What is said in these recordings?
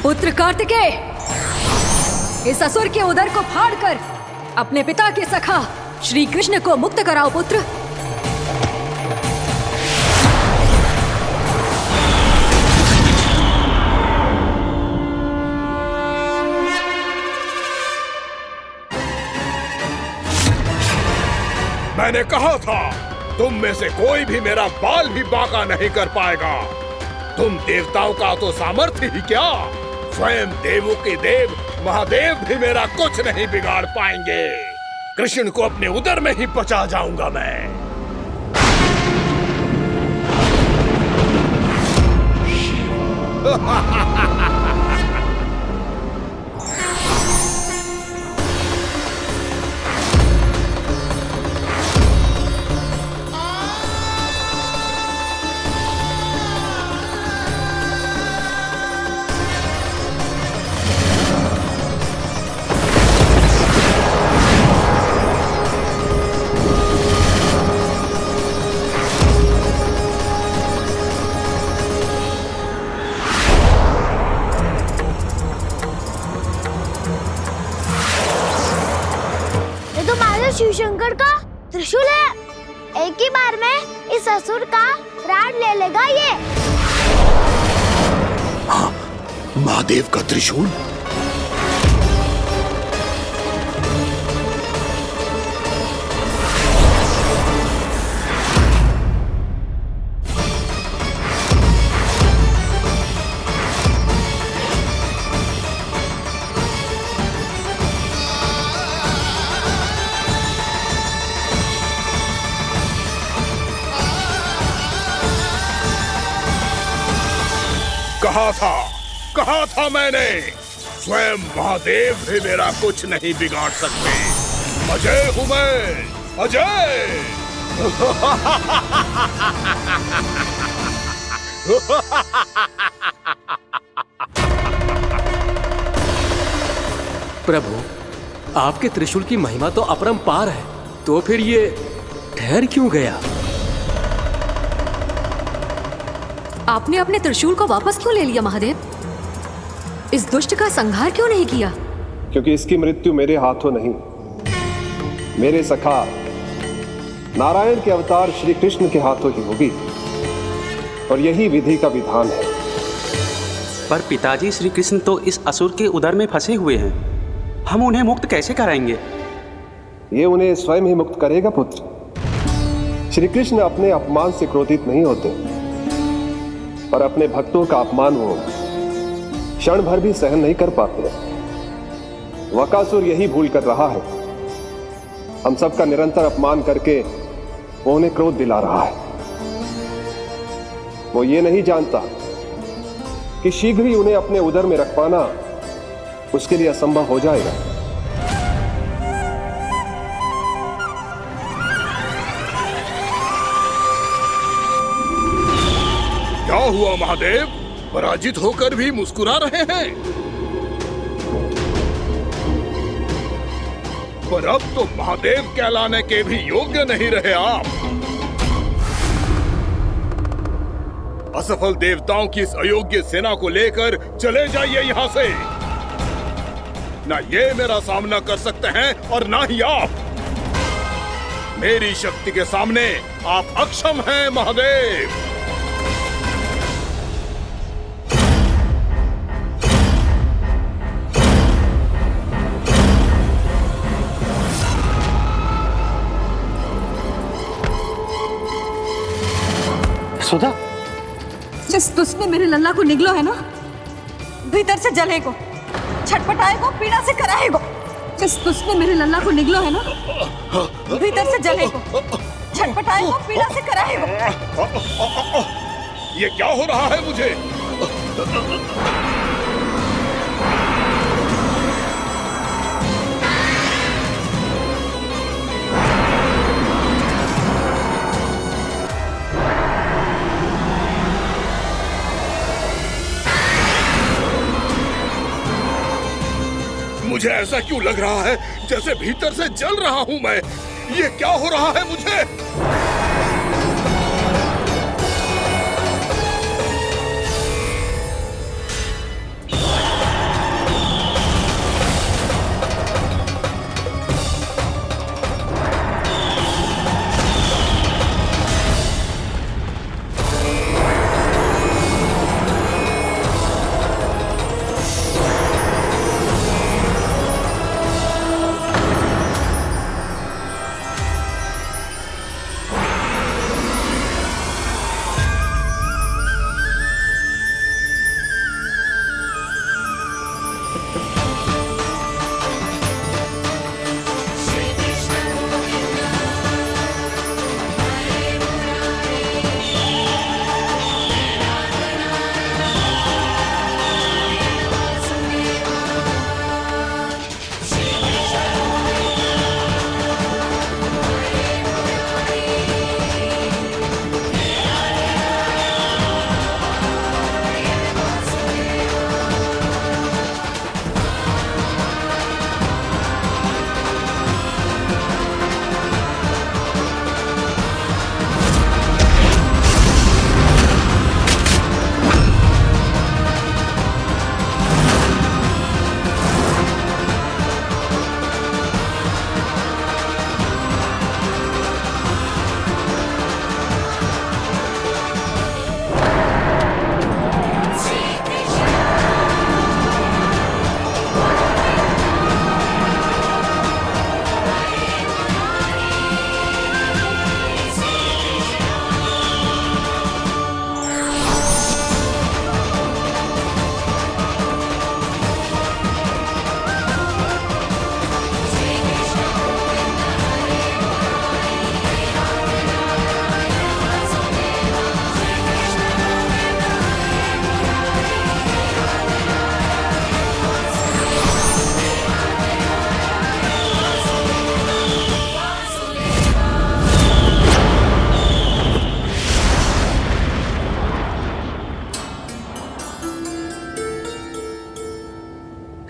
पुत्र कार्तिकेय, इस असुर के उदर को फाड़कर अपने पिता के सखा श्री कृष्ण को मुक्त कराओ पुत्र। मैंने कहा था तुम में से कोई भी मेरा बाल भी बांका नहीं कर पाएगा। तुम देवताओं का तो सामर्थ्य ही क्या, स्वयं देवों के देव महादेव भी मेरा कुछ नहीं बिगाड़ पाएंगे। कृष्ण को अपने उदर में ही पचा जाऊंगा मैं। शिव शंकर का त्रिशूल है। एक ही बार में इस असुर का प्राण ले लेगा ये। हाँ, महादेव का त्रिशूल। कहा था मैंने, स्वयं महादेव भी मेरा कुछ नहीं बिगाड़ सकते। अजय हूं मैं, अजय। प्रभु, आपके त्रिशूल की महिमा तो अपरंपार है, तो फिर ये ठहर क्यों गया? आपने अपने त्रिशूल को वापस क्यों ले लिया महादेव? इस दुष्ट का संहार क्यों नहीं किया? क्योंकि इसकी मृत्यु मेरे हाथों नहीं, मेरे सखा नारायण के अवतार श्री कृष्ण के हाथों ही होगी, और यही विधि का विधान है। पर पिताजी, श्री कृष्ण तो इस असुर के उदर में फंसे हुए हैं, हम उन्हें मुक्त कैसे कराएंगे? ये उन्हें स्वयं ही मुक्त करेगा पुत्र। श्री कृष्ण अपने अपमान से क्रोधित नहीं होते, पर अपने भक्तों का अपमान वो क्षण भर भी सहन नहीं कर पाते। वकासुर यही भूल कर रहा है, हम सबका निरंतर अपमान करके वो उन्हें क्रोध दिला रहा है। वो ये नहीं जानता कि शीघ्र ही उन्हें अपने उदर में रख पाना उसके लिए असंभव हो जाएगा। क्या हुआ महादेव, पराजित होकर भी मुस्कुरा रहे हैं? पर अब तो महादेव कहलाने के भी योग्य नहीं रहे आप। असफल देवताओं की इस अयोग्य सेना को लेकर चले जाइए यहाँ से। ना ये मेरा सामना कर सकते हैं और ना ही आप। मेरी शक्ति के सामने आप अक्षम हैं महादेव। सुधा, जिस दुष्ट ने मेरे लल्ला को निगलो है ना, भीतर से जलेगो, छटपटाएगो, पीड़ा से कराएगो। जिस दुष्ट ने मेरे लल्ला को निगलो है ना, भीतर से जलेगो, छटपटाएगो, पीड़ा से कराएगो। ये क्या हो रहा है मुझे? मुझे ऐसा क्यों लग रहा है जैसे भीतर से जल रहा हूं मैं? ये क्या हो रहा है मुझे?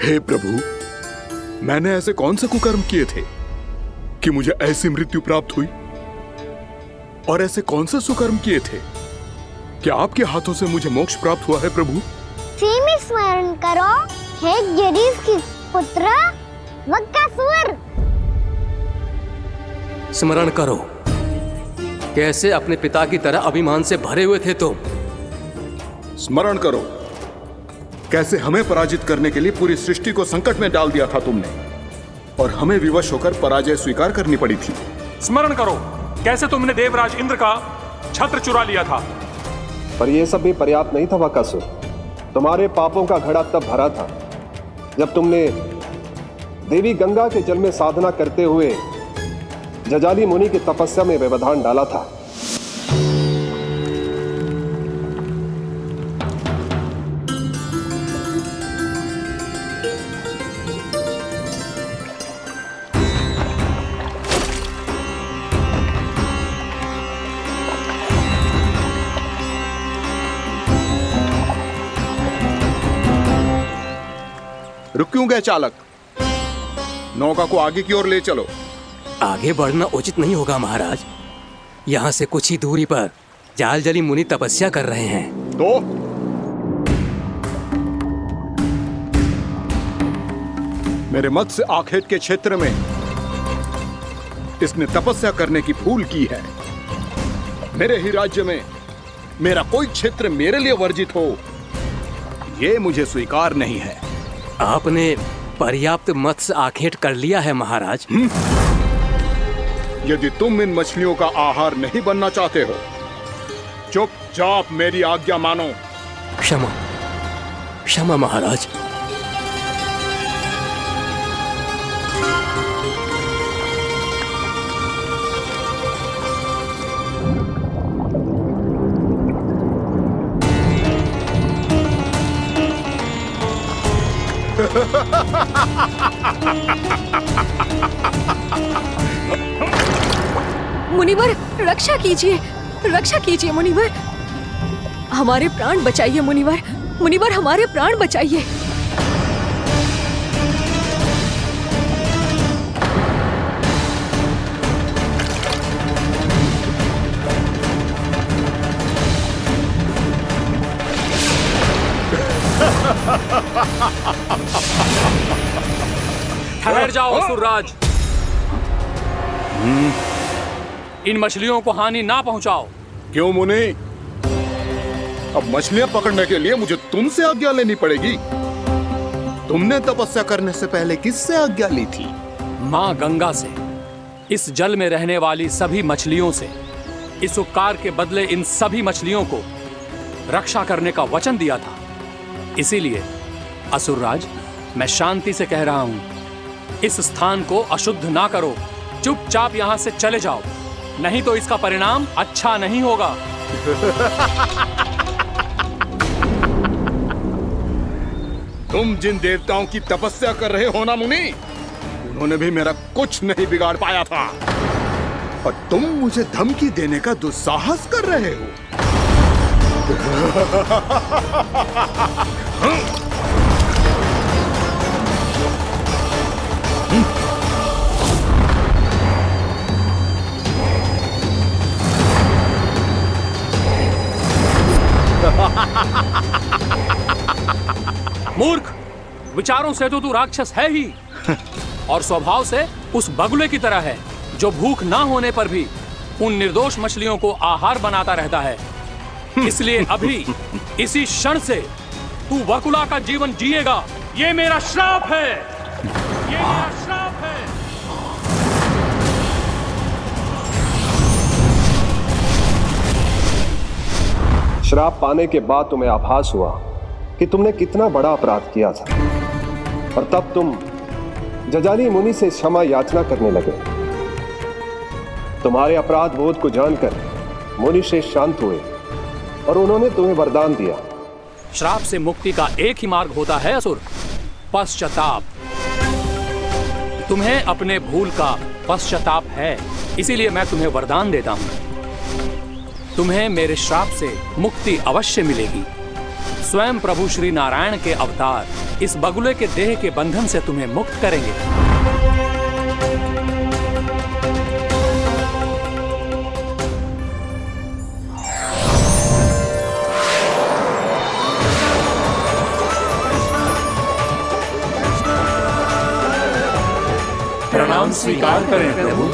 हे प्रभु, मैंने ऐसे कौन से कुकर्म किए थे कि मुझे ऐसी मृत्यु प्राप्त हुई? और ऐसे कौन से सुकर्म किए थे कि आपके हाथों से मुझे मोक्ष प्राप्त हुआ है प्रभु? में स्मरण करो, हे जरीस की पुत्र वक्कासुर। स्मरण करो, कैसे अपने पिता की तरह अभिमान से भरे हुए थे तुम। स्मरण करो, कैसे हमें पराजित करने के लिए पूरी सृष्टि को संकट में डाल दिया था तुमने, और हमें विवश होकर पराजय स्वीकार करनी पड़ी थी। स्मरण करो, कैसे तुमने देवराज इंद्र का छत्र चुरा लिया था। पर यह सब भी पर्याप्त नहीं था वक्कासुर। तुम्हारे पापों का घड़ा तब भरा था जब तुमने देवी गंगा के जल में साधना करते हुए जजाली मुनि की तपस्या में व्यवधान डाला था। रुक क्यों गए चालक? नौका को आगे की ओर ले चलो। आगे बढ़ना उचित नहीं होगा महाराज। यहाँ से कुछ ही दूरी पर जालजली मुनि तपस्या कर रहे हैं। तो मेरे मत्स्य आखेट के क्षेत्र में इसने तपस्या करने की भूल की है। मेरे ही राज्य में मेरा कोई क्षेत्र मेरे लिए वर्जित हो, यह मुझे स्वीकार नहीं है। आपने पर्याप्त मत्स्य आखेट कर लिया है महाराज। यदि तुम इन मछलियों का आहार नहीं बनना चाहते हो, चुपचाप मेरी आज्ञा मानो। क्षमा, क्षमा महाराज। मुनिवर, रक्षा कीजिए, रक्षा कीजिए मुनिवर। हमारे प्राण बचाइए मुनिवर, मुनिवर हमारे प्राण बचाइए। ठहर जाओ असुरराज, इन मछलियों को हानि ना पहुंचाओ। क्यों मुनि? अब मछलियां पकड़ने के लिए मुझे तुमसे आज्ञा लेनी पड़ेगी। तुमने तपस्या करने से पहले किससे आज्ञा ली थी? माँ गंगा से, इस जल में रहने वाली सभी मछलियों से। इस उपकार के बदले इन सभी मछलियों को रक्षा करने का वचन दिया था। इसीलिए असुरराज, मैं शांति से कह रहा हूं, इस स्थान को अशुद्ध ना करो। चुपचाप यहां से चले जाओ, नहीं तो इसका परिणाम अच्छा नहीं होगा। तुम जिन देवताओं की तपस्या कर रहे हो ना मुनि, उन्होंने भी मेरा कुछ नहीं बिगाड़ पाया था, और तुम मुझे धमकी देने का दुस्साहस कर रहे हो। मूर्ख, विचारों से तो तू राक्षस है ही, और स्वभाव से उस बगुले की तरह है जो भूख ना होने पर भी उन निर्दोष मछलियों को आहार बनाता रहता है। इसलिए अभी इसी क्षण से तू बगुला का जीवन जिएगा। ये मेरा श्राप है, ये मेरा श्राप है। श्राप पाने के बाद तुम्हें आभास हुआ कि तुमने कितना बड़ा अपराध किया था, और तब तुम जजाली मुनि से क्षमा याचना करने लगे। तुम्हारे अपराध बोध को जानकर मुनि श्रेष्ठ शांत हुए और उन्होंने तुम्हें वरदान दिया। श्राप से मुक्ति का एक ही मार्ग होता है असुर, पश्चाताप। तुम्हें अपने भूल का पश्चाताप है, इसीलिए मैं तुम्हें वरदान देता हूं। तुम्हें मेरे श्राप से मुक्ति अवश्य मिलेगी। स्वयं प्रभु श्री नारायण के अवतार इस बगुले के देह के बंधन से तुम्हें मुक्त करेंगे। प्रणाम स्वीकार करें प्रभु।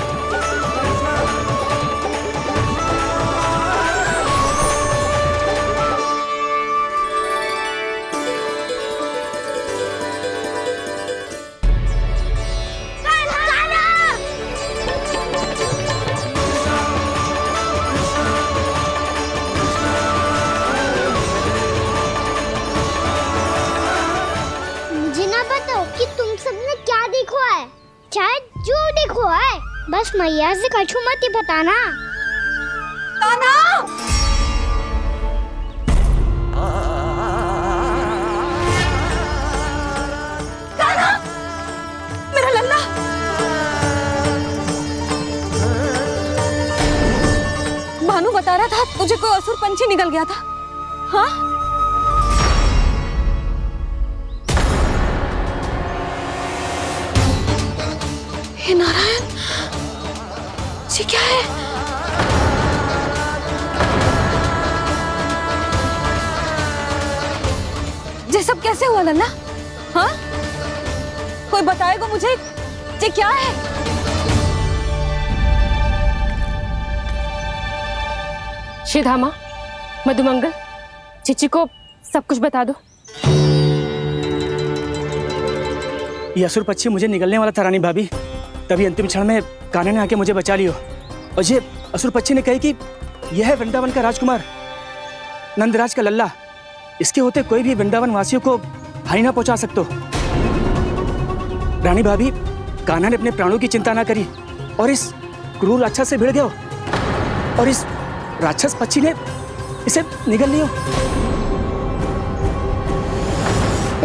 मुझे ना बताओ कि तुम सबने क्या देखा है, शायद जो देखो है, बस मैया से कछु मत ही बताना। कान्हा! कान्हा! मेरा लल्ला! भानु बता रहा था तुझे कोई असुर पंछी निकल गया था। हाँ? हे नारायण, ये क्या है? ये सब कैसे हुआ लल्ला? हाँ? कोई बताएगा मुझे ये क्या है? श्रीधामा, मधुमंगल, चिची को सब कुछ बता दो। ये असुर पक्षी मुझे निगलने वाला था रानी भाभी, तभी अंतिम क्षण में कान्हा ने आके मुझे बचा लियो। और ये असुर पक्षी ने कही कि यह है वृंदावन का राजकुमार, नंदराज का लल्ला। इसके होते कोई भी वृंदावन वासियों को हानि ना पहुंचा सकते। रानी भाभी, कान्हा ने अपने प्राणों की चिंता ना करी और इस क्रूर राक्षस से भिड़ गयो और इस राक्षस पक्षी ने इसे निगल लियो।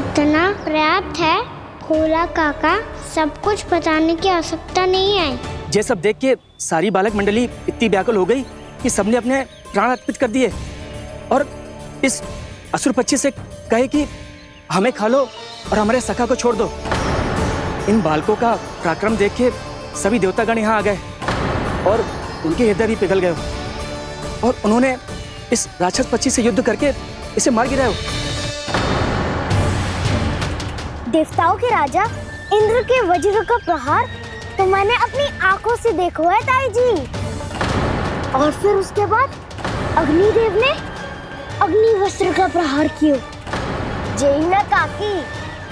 इतना पर्याप्त है भोला काका, सब कुछ बताने की आवश्यकता नहीं है। ये सब देख के सारी बालक मंडली इतनी व्याकुल हो गई कि सबने अपने प्राण अर्पित कर दिए और इस असुर पक्षी से कहे कि हमें खा लो और हमारे सखा को छोड़ दो। इन बालकों का पराक्रम देख के सभी देवतागण यहाँ आ गए और उनके हृदय भी पिघल गए और उन्होंने इस राक्षस पक्षी से युद्ध करके इसे मार गिराया। देवताओं के राजा इंद्र के वज्र का प्रहार तो मैंने अपनी आंखों से देखा है ताई जी। और फिर उसके बाद अग्निदेव ने अग्निवस्त्र का प्रहार किया। जय ना काकी,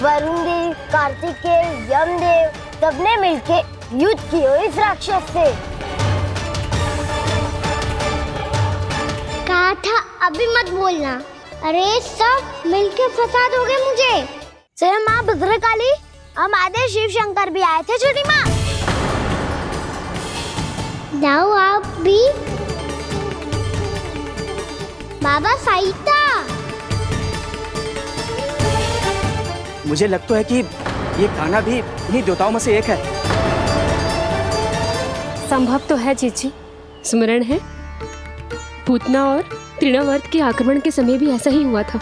वरुण देव, कार्तिकेय, यमदेव सबने मिलके युद्ध किया इस राक्षस से। कहा था अभी मत बोलना। अरे सब मिलके फंसा दोगे मुझे। स्वयं माँ भद्रकाली, हमारे शिव शंकर भी आए थे छोटी माँ। जाओ आप भी। बाबा साईता, मुझे लगता है कि ये कान्हा भी इन्हीं देवताओं में से एक है। संभव तो है चीची, स्मरण है पूतना और तृणावर्त के आक्रमण के समय भी ऐसा ही हुआ था।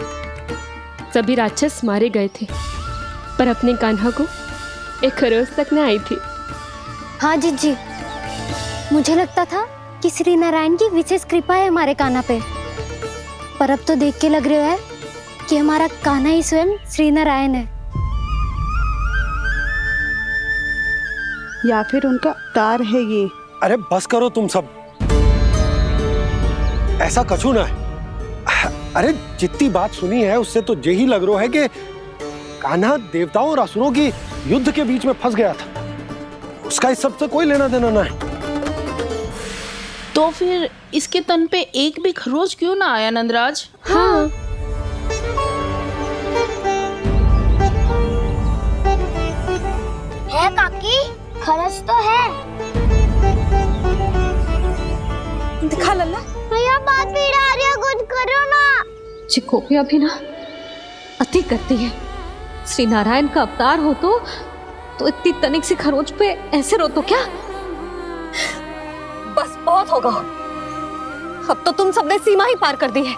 सभी राक्षस मारे गए थे पर अपने कान्हा को एक खरोच तक न आई थी। हाँ जीजी, मुझे लगता था कि श्री नारायण की विशेष कृपा है हमारे कान्हा पे, पर अब तो देख के लग रहा है कि हमारा कान्हा ही स्वयं श्री नारायण है। या फिर उनका अवतार है ये। अरे बस करो तुम सब, ऐसा कछु ना है। अरे जितनी बात सुनी है उससे तो यही लग रहा है कि कान्हा देवताओं और असुरों की युद्ध के बीच में फंस गया था। उसका इस सब से कोई लेना देना ना है। तो फिर इसके तन पे एक भी खरोच क्यों ना आया नंदराज? हाँ, है काकी, खरच तो है। दिखा लल्ला। भैया बात पीड़ा आ रही है, कुछ करो ना। चिकोपिया भी ना अति करती है। श्री नारायण का अवतार हो तो इतनी तनिक सी खरोच पे ऐसे रो तो क्या? बस बहुत होगा। अब तो तुम सबने सीमा ही पार कर दी है।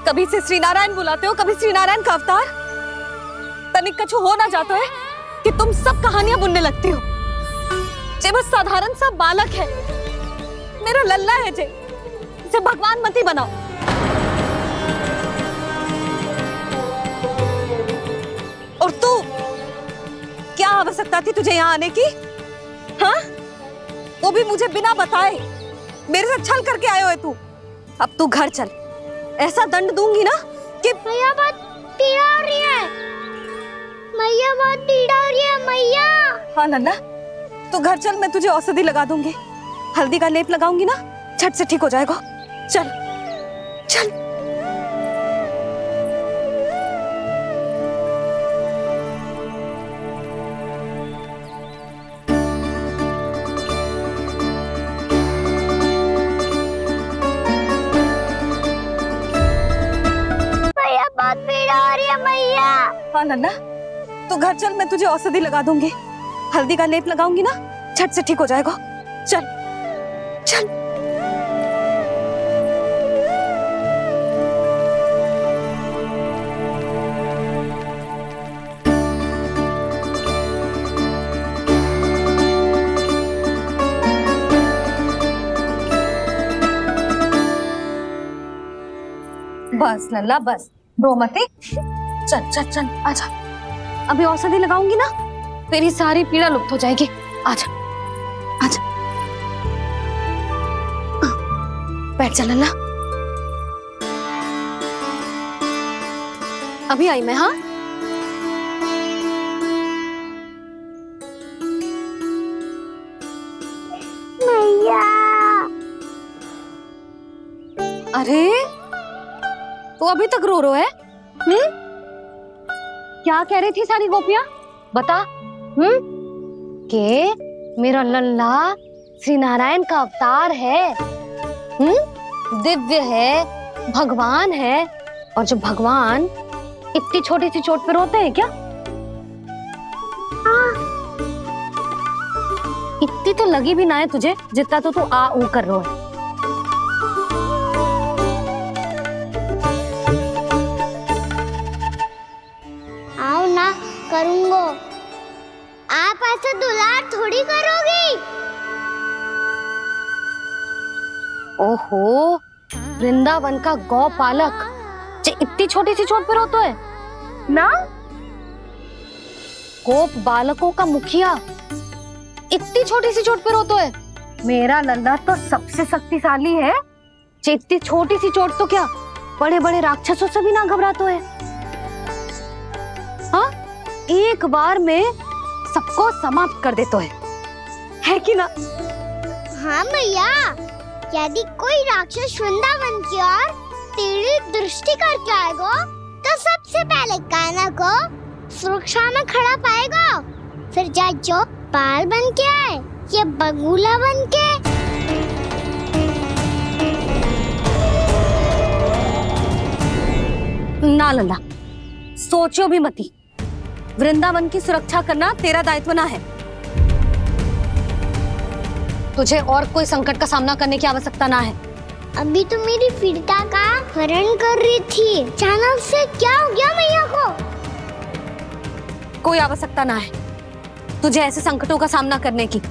कभी से श्री नारायण बुलाते हो, कभी श्री नारायण का अवतार। तनिक कछु हो ना जाता है कि तुम सब कहानियां बुनने लगती हो। जे बस साधारण सा बालक है, मेरा लल्ला है जे, इसे भगवान मती बनाओ। और तू, क्या आवश्यकता थी तुझे यहाँ आने की? हाँ, वो भी मुझे बिना बताए। मेरे से छल करके आयो है तू। अब तू घर चल, ऐसा दंड दूंगी ना कि मैया बहुत पीड़ा हो रही है। मैया बहुत पीड़ा हो रही है मैया। हाँ नन्ना, तू घर चल, मैं तुझे औषधि लगा दूंगी। हल्दी का लेप लगाऊंगी ना, झट से ठीक हो जाएगा। चल चल। मैया बहुत पीड़ा हो रही है मैया। हाँ नन्ना, तू घर चल, मैं तुझे औषधि लगा दूंगी। हल्दी का लेप लगाऊंगी ना, झट से ठीक हो जाएगा। चल चल। बस लल्ला बस, रो मते। चल चल चल, आजा। अभी औषधि लगाऊंगी ना, तेरी सारी पीड़ा लुप्त हो जाएगी। आजा आजा, बैठ जा लल्ला। अभी आई मैं। हाँ, मैया। अरे तो अभी तक रो रो है? क्या कह रही थी सारी गोपियां? बता। के मेरा लल्ला श्री नारायण का अवतार है, दिव्य है, भगवान है। और जो भगवान इतनी छोटी सी चोट पे रोते हैं क्या? इतनी तो लगी भी ना है तुझे, जितना तो तू आ ऊ कर रो है। आओ ना, करूंगो। आप ऐसा दुलार थोड़ी करोगी। ओहो, वृंदावन का गौपालक जे इतनी छोटी सी चोट पे रोता है ना? गोप बालकों का मुखिया इतनी छोटी सी चोट पे रोता है? मेरा लल्ला तो सबसे शक्तिशाली है। जे इतनी छोटी सी चोट तो क्या, बड़े बड़े राक्षसों से भी ना घबराता है। हाँ, एक बार में सबको समाप्त कर देता है कि ना? हाँ मैया, यदि कोई राक्षस वृंदावन की ओर तेरी दृष्टि करके आएगा, तो सबसे पहले कान्हा को सुरक्षा में खड़ा पाएगा। फिर चाहे जो बाल बन के आए या बगुला बन के। ना लल्ला, सोचो भी मती। वृंदावन की सुरक्षा करना तेरा दायित्व ना है। तुझे और कोई संकट का सामना करने की आवश्यकता ना है। अभी तो मेरी पीड़िता का हरण कर रही थी, अचानक से क्या हो गया मैया को? कोई आवश्यकता ना है तुझे ऐसे संकटों का सामना करने की।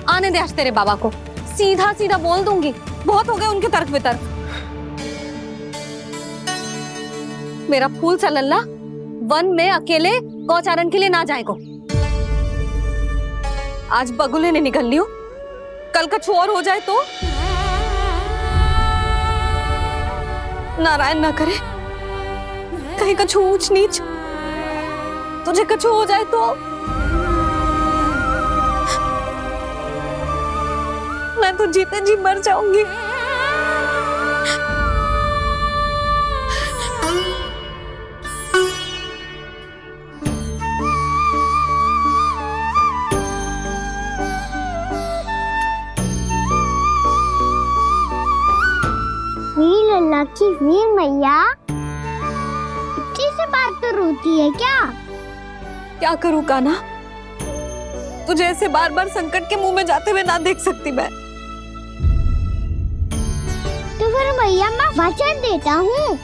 आने दे आज तेरे बाबा को, सीधा सीधा बोल दूंगी। बहुत हो गए उनके तर्क वितर्क। मेरा फूल सा लल्ला वन में अकेले गौचारण के लिए ना जाएगो। आज बगुले ने निकल लियो, कल कछु और हो जाए तो? नारायण ना करे, कहीं कछु ऊंच नीच तुझे कछु हो जाए तो? मैं तो जीते जी मर जाऊंगी। वीर लल्ला की वीर मैया इतनी सी बात तो रोती है क्या? क्या करूं कान्हा, तुझे ऐसे बार बार संकट के मुंह में जाते हुए ना देख सकती मैं। तो फिर मैया मैं वचन देता हूँ,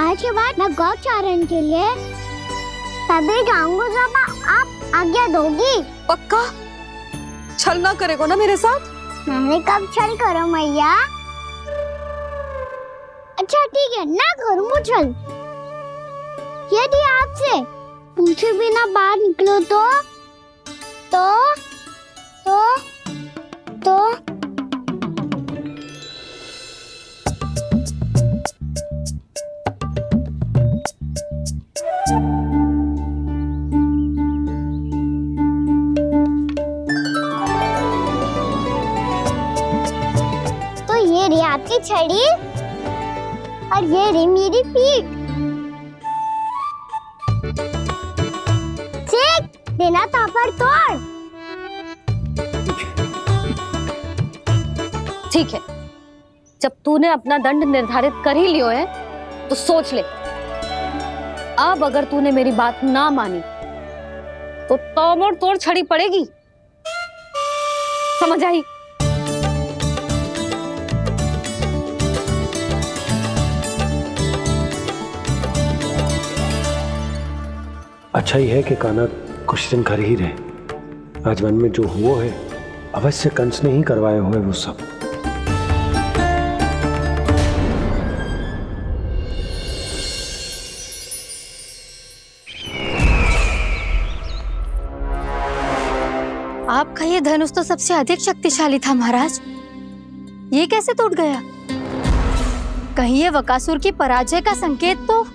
आज के बाद मैं गौचारण के लिए तभी जाऊंगा जब आप आज्ञा दोगी। पक्का छल ना करेगा ना मेरे साथ? मैंने कब छल करो मैया? अच्छा ठीक है, ना करूँ छल। यदि आपसे पूछे बिना बाहर निकलो तो ये रही आपकी छड़ी और ये रही मेरी पीठ। ठीक देना तापर तोड़। ठीक है, जब तूने अपना दंड निर्धारित कर ही लियो है तो सोच ले, अब अगर तूने मेरी बात ना मानी तो तोड़ तोड़ छड़ी पड़ेगी। समझ आई? अच्छा ही है कि कान्हा कुछ दिन घर ही रहे। आज वन में जो हुआ है अवश्य कंस ने ही करवाए हुए वो सब। आपका ये धनुष तो सबसे अधिक शक्तिशाली था महाराज, ये कैसे टूट गया? कहीं ये बकासुर की पराजय का संकेत तो?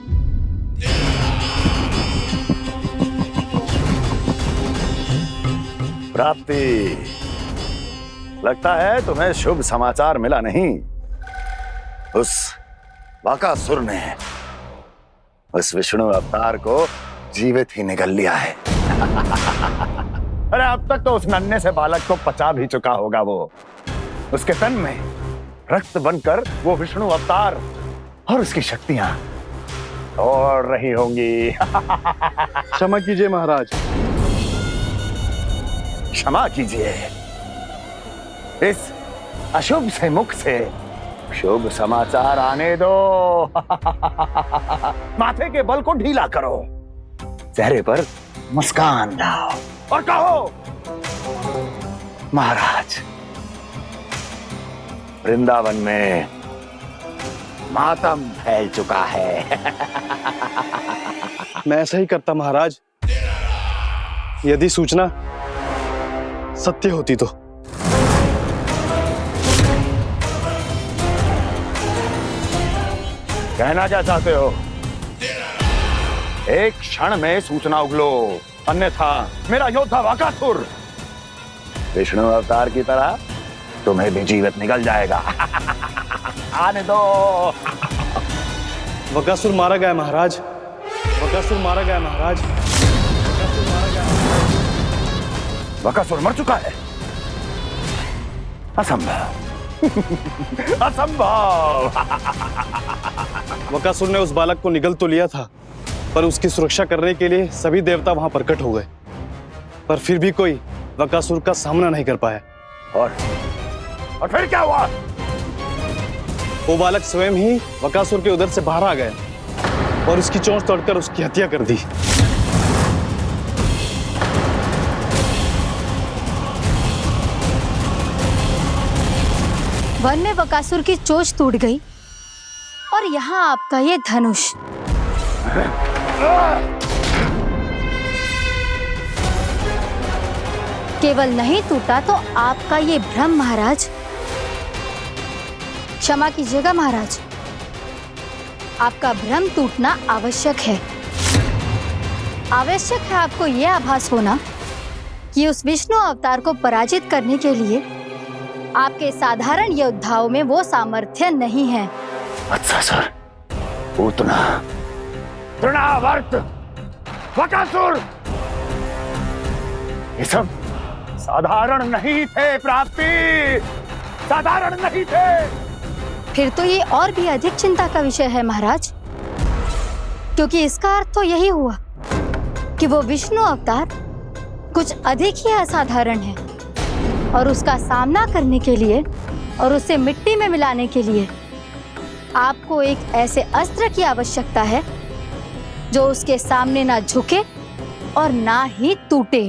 प्राप्ति, लगता है तुम्हें शुभ समाचार मिला नहीं। उस बकासुर ने उस विष्णु अवतार को जीवित ही निगल लिया है। अरे अब तक तो उस नन्हे से बालक को पचा भी चुका होगा वो। उसके तन में रक्त बनकर वो विष्णु अवतार और उसकी शक्तियां दौड़ रही होंगी। क्षमा कीजिए महाराज। क्षमा कीजिए, इस अशुभ से मुख से शुभ समाचार आने दो। माथे के बल को ढीला करो, चेहरे पर मुस्कान लाओ और कहो, महाराज वृंदावन में मातम फैल चुका है। मैं ऐसा ही करता महाराज, यदि सूचना सत्य होती तो। कहना क्या चाहते हो? एक क्षण में सूचना उगलो, अन्यथा मेरा योद्धा बकासुर विष्णु अवतार की तरह तुम्हें भी जीवित निकल जाएगा। आने दो। बकासुर मारा गया महाराज, बकासुर मारा गया महाराज, बकासुर मारा गया। बकासुर मर चुका है? असंभव। असंभव। बकासुर ने उस बालक को निगल तो लिया था, पर उसकी सुरक्षा करने के लिए सभी देवता वहां प्रकट हो गए, पर फिर भी कोई बकासुर का सामना नहीं कर पाया। और फिर क्या हुआ? वो बालक स्वयं ही बकासुर के उदर से बाहर आ गया और उसकी चोंच तोड़कर उसकी हत्या कर दी। वन में बकासुर की चोंच टूट गई और यहाँ आपका ये धनुष। केवल नहीं टूटा तो आपका ये भ्रम महाराज। क्षमा कीजिएगा महाराज, आपका भ्रम टूटना आवश्यक है। आवश्यक है आपको यह आभास होना कि उस विष्णु अवतार को पराजित करने के लिए आपके साधारण योद्धाओं में वो सामर्थ्य नहीं है। अच्छा सर, पूतना, तृणावर्त, बकासुर, ये सब साधारण नहीं थे प्राप्ति, साधारण नहीं थे। फिर तो ये और भी अधिक चिंता का विषय है महाराज, क्योंकि इसका अर्थ तो यही हुआ कि वो विष्णु अवतार कुछ अधिक ही असाधारण है और उसका सामना करने के लिए और उसे मिट्टी में मिलाने के लिए आपको एक ऐसे अस्त्र की आवश्यकता है जो उसके सामने ना झुके और ना ही टूटे।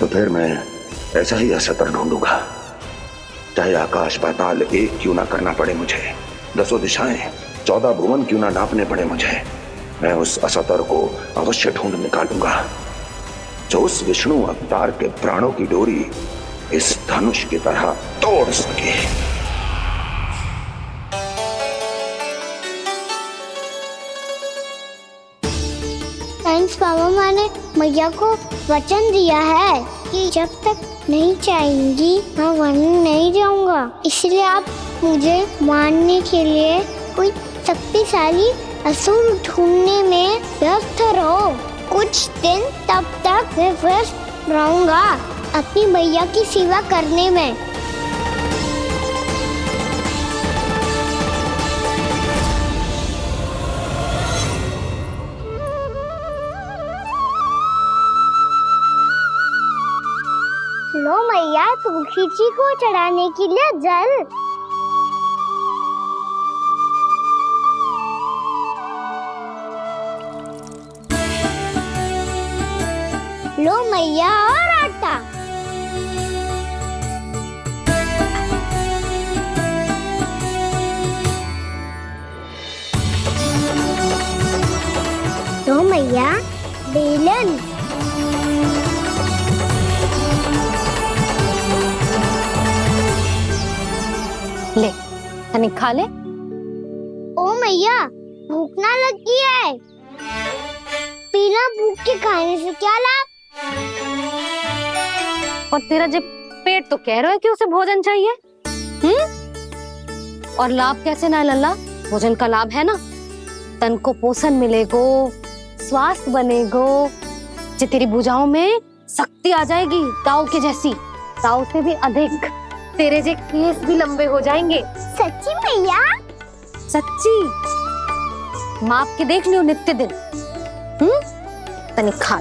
तो फिर मैं ऐसा ही अस्त्र ढूंढूंगा, चाहे आकाश पाताल एक क्यों ना करना पड़े मुझे, 10 दिशाएं 14 भुवन क्यों ना नापने पड़े मुझे, मैं उस अस्त्र को अवश्य ढूंढ निकालूंगा जो उस विष्णु अवतार के प्राणों की डोरी इस धनुष की तरह तोड़ सके। थैंक्स पापा, मैंने मैया को वचन दिया है कि जब तक नहीं चाहेंगी मैं वन नहीं जाऊंगा। इसलिए आप मुझे मारने के लिए कोई शक्तिशाली असुर ढूंढने में व्यस्त रहो। कुछ दिन तब तक मैं व्यस्त रहूंगा अपनी मैया की सेवा करने में। लो मैया, तुलसी जी को चढ़ाने के लिए जल। लो मैया, और आटा। लो मैया, बेलन। ले तनिक खा ले। ओ मैया, भूख ना लगी है। बिना भूख के खाने से क्या लाभ? और तेरा जब पेट तो कह रहा है कि उसे भोजन चाहिए, और लाभ कैसे ना लल्ला? भोजन का लाभ है ना, तन को पोषण मिलेगो, स्वास्थ्य बनेगो, जे तेरी भुजाओं में शक्ति आ जाएगी ताऊ के जैसी, ताऊ से भी अधिक। तेरे जे केस भी लंबे हो जाएंगे। सच्ची मैया? सच्ची। माप के देख लियो नित्य दिन। तनिक खा।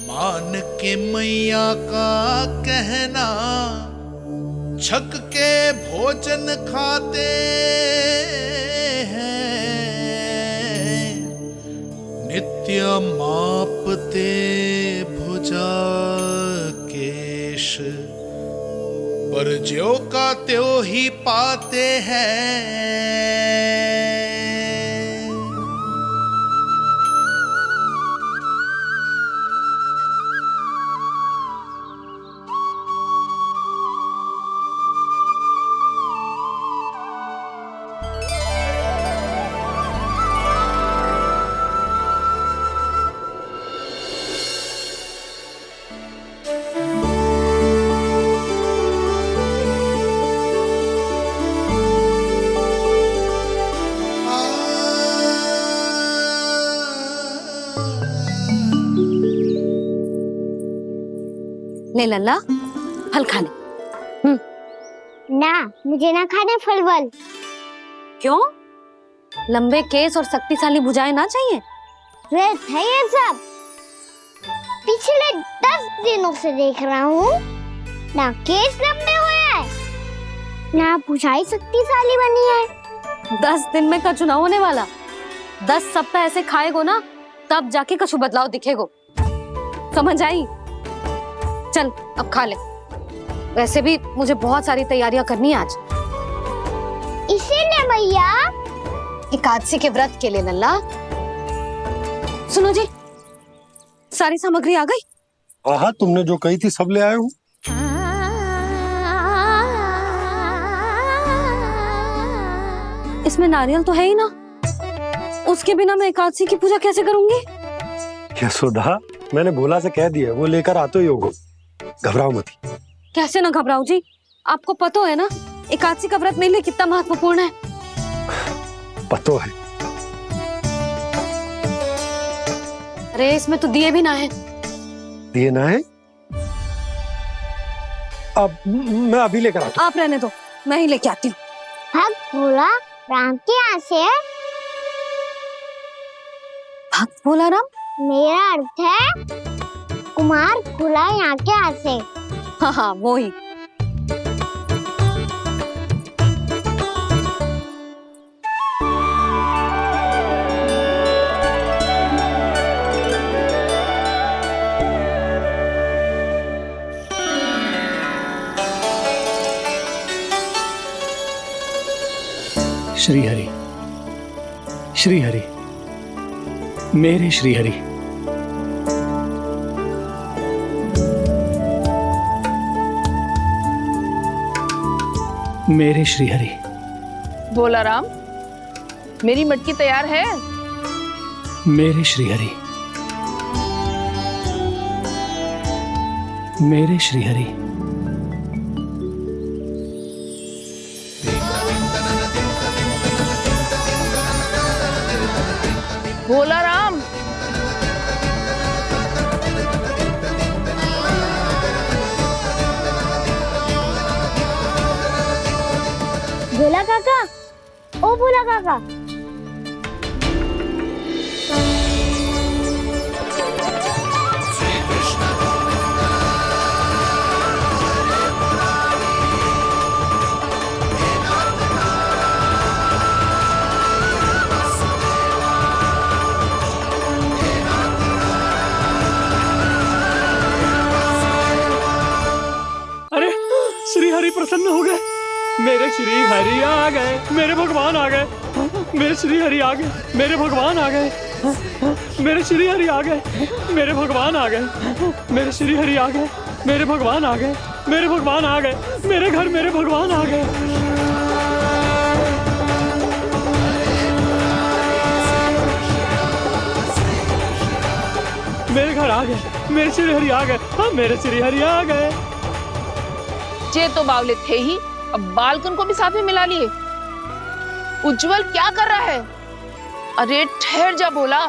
मान के मैया का कहना, छक के भोजन खाते हैं, नित्य मापते भुजा केश, पर ज्यों का त्यों ही पाते हैं। ले लल्ला, फल खा ले। ना, मुझे ना खाने फल वल। क्यों? लंबे केस और शक्तिशाली भुजाएं ना चाहिए? व्यर्थ है ये सब। पिछले 10 दिनों से देख रहा हूँ, ना केस लंबे हुए हैं, ना भुजाएं शक्तिशाली बनी है। 10 दिन में का चुनाव होने वाला। 10 सप्ताह ऐसे खाएगो ना, तब जाके कछु बदलाव दिखेगो। समझ आई? चल अब खा ले। वैसे भी मुझे बहुत सारी तैयारियां करनी है आज। इसीलिए भैया, एकादशी के व्रत के लिए लल्ला। सुनो जी, सारी सामग्री आ गई? हाँ, तुमने जो कही थी सब ले आए हूँ। इसमें नारियल तो है ही ना, उसके बिना मैं एकादशी की पूजा कैसे करूंगी? यशोदा, मैंने भोला से कह दिया, वो लेकर आते ही होगा, घबराओ मत। कैसे ना घबराओ जी, आपको पता है ना एकादशी का व्रत मेरे लिए कितना महत्वपूर्ण है। पता है। अरे इसमें तो दिए भी ना है। दिए ना है? अब मैं अभी लेकर आता हूँ। आप रहने दो, मैं ही लेके आती हूँ। भाग भोला, राम के यहाँ से है? भक्त भोला राम? मेरा अर्थ है कुमार खुला यहाँ के यहाँ से। हाँ हाँ वो ही। श्री हरि, श्री हरि, मेरे श्री हरि। मेरे श्री हरि। भोला राम, मेरी मटकी तैयार है? मेरे श्री हरि। मेरे श्री हरि। भोला राम, भोला काका, ओ भोला काका। अरे श्री हरि प्रसन्न हो गए। मेरे श्री हरि आ गए, मेरे भगवान आ गए। मेरे श्री हरि आ गए, मेरे भगवान आ गए। मेरे श्री हरि आ गए, मेरे भगवान आ गए। मेरे श्री हरि आ गए, मेरे भगवान आ गए। मेरे भगवान आ गए, मेरे घर मेरे भगवान आ गए। मेरे घर आ गए, मेरे श्री हरि आ गए। हाँ मेरे श्री हरि आ गए। जे तो बावले थे ही, अब बालकन को भी साथ में मिला लिए। उज्जवल क्या कर रहा है? अरे ठहर जा भोला।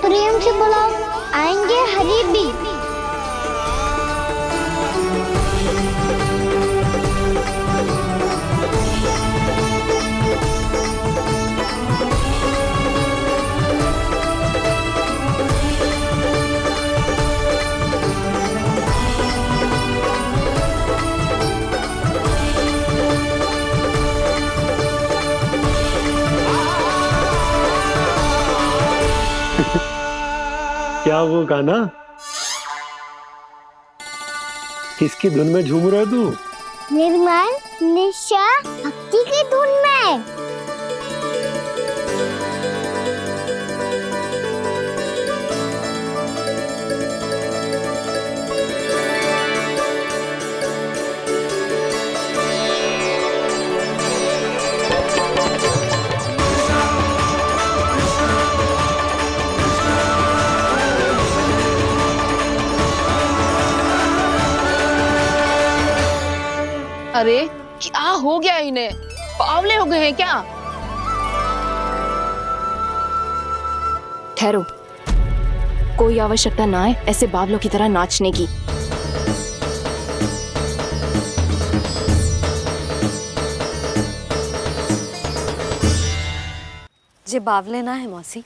प्रेम से बुलाओ, आएंगे हरि भी। क्या वो गाना? किसकी धुन में झूम रहा तू? निर्मल निशा भक्ति की धुन में। अरे क्या हो गया इन्हें? बावले हो गए हैं क्या? ठहरो, कोई आवश्यकता ना है ऐसे बावलों की तरह नाचने की। जे बावले ना है मौसी,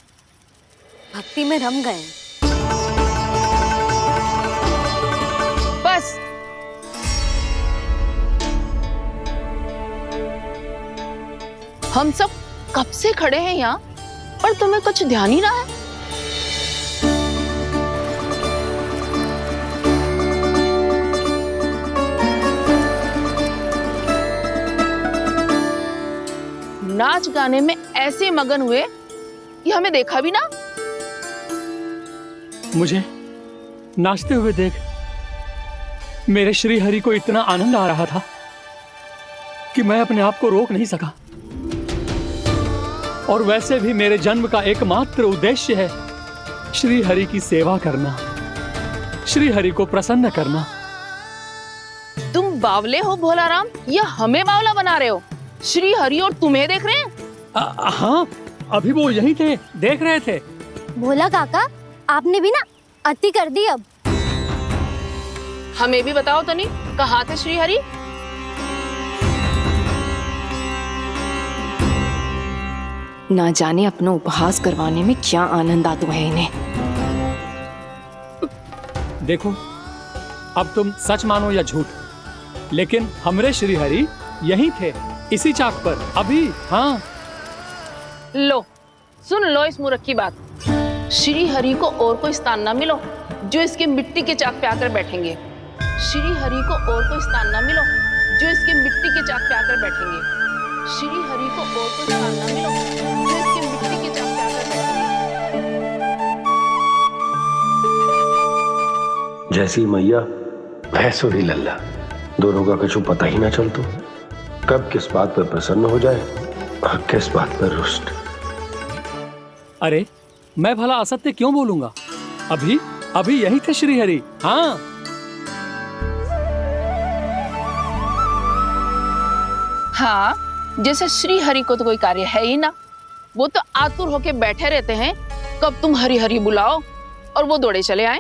भक्ति में रम गए। बस हम सब कब से खड़े हैं यहाँ, पर तुम्हें कुछ ध्यान ही रहा है। नाच गाने में ऐसे मगन हुए कि हमें देखा भी ना। मुझे नाचते हुए देख मेरे श्री हरि को इतना आनंद आ रहा था कि मैं अपने आप को रोक नहीं सका। और वैसे भी मेरे जन्म का एकमात्र उद्देश्य है श्री हरि की सेवा करना, श्री हरि को प्रसन्न करना। तुम बावले हो भोलाराम, या हमें बावला बना रहे हो? श्री हरि और तुम्हें देख रहे हैं? हाँ, अभी वो यहीं थे, देख रहे थे। भोला काका, आपने भी ना अति कर दी अब। हमें भी बताओ तनी, कहाँ थे श्री हरि? ना जाने अपना उपहास करवाने में क्या आनंद आता है इन्हें। देखो, अब तुम सच मानो या झूठ, लेकिन हमरे श्री हरि यहीं थे, इसी चाक पर अभी। हाँ, लो सुन लो इस मूर्ख की बात। श्री हरि को और कोई स्थान ना मिलो जो इसके मिट्टी के चाक पे आकर बैठेंगे। श्री हरि को और कोई स्थान ना मिलो जो इसके मिट्टी के चाक पे आकर बैठेंगे। श्री हरि को और कोई स्थान ना मिलो जो इसके मिट्टी के चाक पे आकर बैठेंगे। जैसी मैया भैंस ही लल्ला, दोनों का कुछ पता ही ना चलतो, कब किस बात पर प्रसन्न हो जाए और किस बात पर रुष्ट। अरे मैं भला असत्य क्यों बोलूंगा? अभी यही थे श्री हरि। हाँ, हाँ, जैसे श्री हरि को तो कोई कार्य है ही ना, वो तो आतुर होके बैठे रहते हैं कब तुम हरि हरि बुलाओ और वो दौड़े चले आए।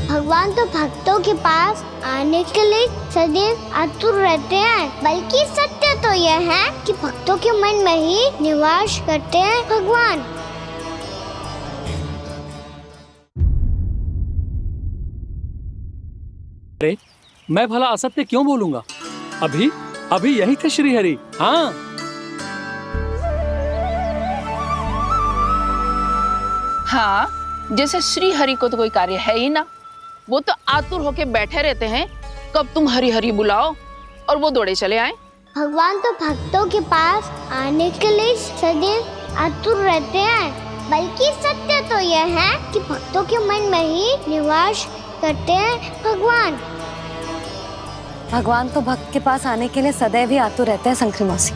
भगवान तो भक्तों के पास आने के लिए सदैव आतुर रहते हैं, बल्कि सत्य तो यह है कि भक्तों के मन में ही निवास करते हैं भगवान। अरे मैं भला असत्य क्यों बोलूंगा? अभी यही थे श्री हरि। हाँ, हाँ, जैसे श्री हरि को तो कोई कार्य है ही ना, वो तो आतुर होके बैठे रहते हैं कब तुम हरि हरि बुलाओ और वो दौड़े चले आए। भगवान तो भक्तों के पास आने के लिए सदैव आतुर रहते हैं, बल्कि सत्य तो यह है कि भक्तों के मन में ही निवास करते हैं भगवान। भगवान तो भक्त के पास आने के लिए सदैव ही आतुर रहते हैं शंकरी मौसी।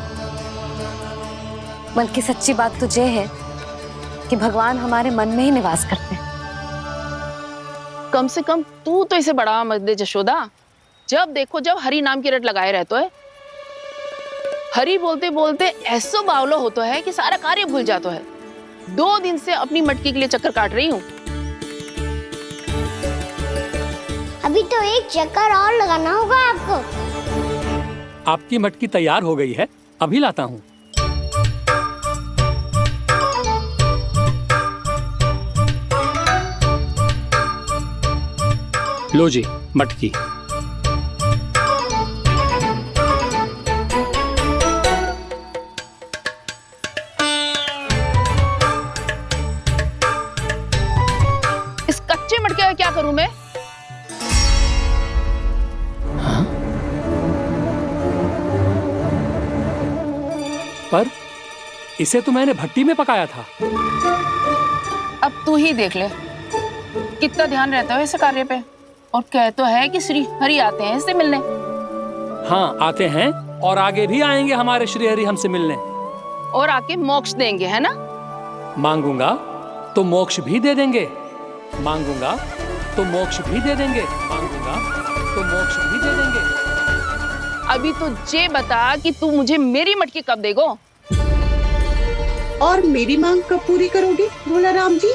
बल्कि सच्ची बात तो ये है कि भगवान हमारे मन में ही निवास करते हैं। कम से कम तू तो इसे बढ़ावा मत दे जशोदा। जब देखो जब हरि नाम की रट लगाए रहते है। हरि बोलते बोलते ऐसो बावलो होता है कि सारा कार्य भूल जाता है। 2 दिन से अपनी मटकी के लिए चक्कर काट रही हूँ। अभी तो एक चक्कर और लगाना होगा आपको। आपकी मटकी तैयार हो गई है, अभी लाता हूँ। लो जी मटकी। इस कच्चे मटके का क्या करूं मैं? पर इसे तो मैंने भट्टी में पकाया था। अब तू ही देख ले कितना ध्यान रहता है इस कार्य पे। और कह तो है कि श्री हरि आते हैं इससे मिलने। हाँ आते हैं, और आगे भी आएंगे हमारे श्री हरि हमसे मिलने। और आके मोक्ष देंगे, है ना? मांगूंगा तो मोक्ष भी दे देंगे, मांगूंगा तो मोक्ष भी दे देंगे, मांगूंगा तो मोक्ष भी दे देंगे। अभी तो ये बता कि तू मुझे मेरी मटकी कब देगो? और मेरी मांग कब पूरी करोगी भोलाराम जी?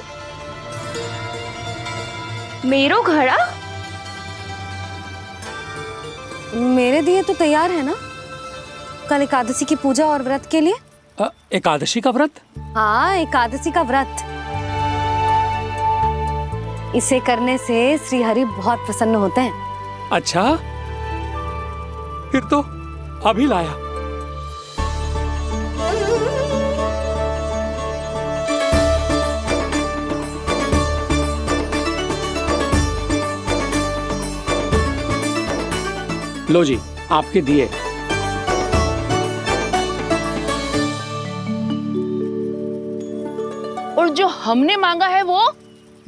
मेरो घड़ा मेरे दिए तो तैयार है ना, कल एकादशी की पूजा और व्रत के लिए। एकादशी का व्रत? हाँ, एकादशी का व्रत। इसे करने से श्री हरि बहुत प्रसन्न होते हैं। अच्छा, फिर तो अभी लाया। लो जी आपके दिए। और जो हमने मांगा है वो?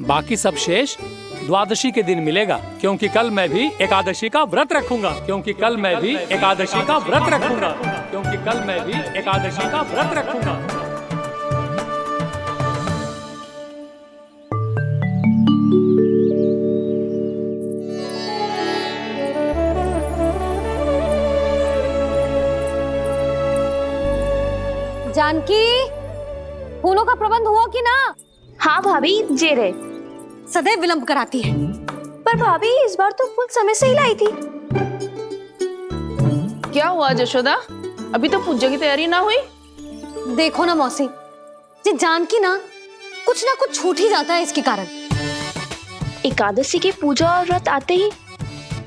बाकी सब शेष द्वादशी के दिन मिलेगा, क्योंकि कल मैं भी एकादशी का व्रत रखूंगा, क्योंकि कल मैं भी एकादशी का व्रत रखूंगा, क्योंकि कल मैं भी एकादशी का व्रत रखूंगा। जानकी, फूलों का प्रबंध हुआ कि ना? हाँ भाभी, जे रहे। सदैव विलंब कराती है। पर भाभी इस बार तो फूल समय से ही लाई थी। क्या हुआ जशोदा, अभी तो पूजा की तैयारी ना हुई? देखो ना मौसी, ये जानकी ना कुछ छूट ही जाता है इसके कारण। एकादशी की पूजा और व्रत आते ही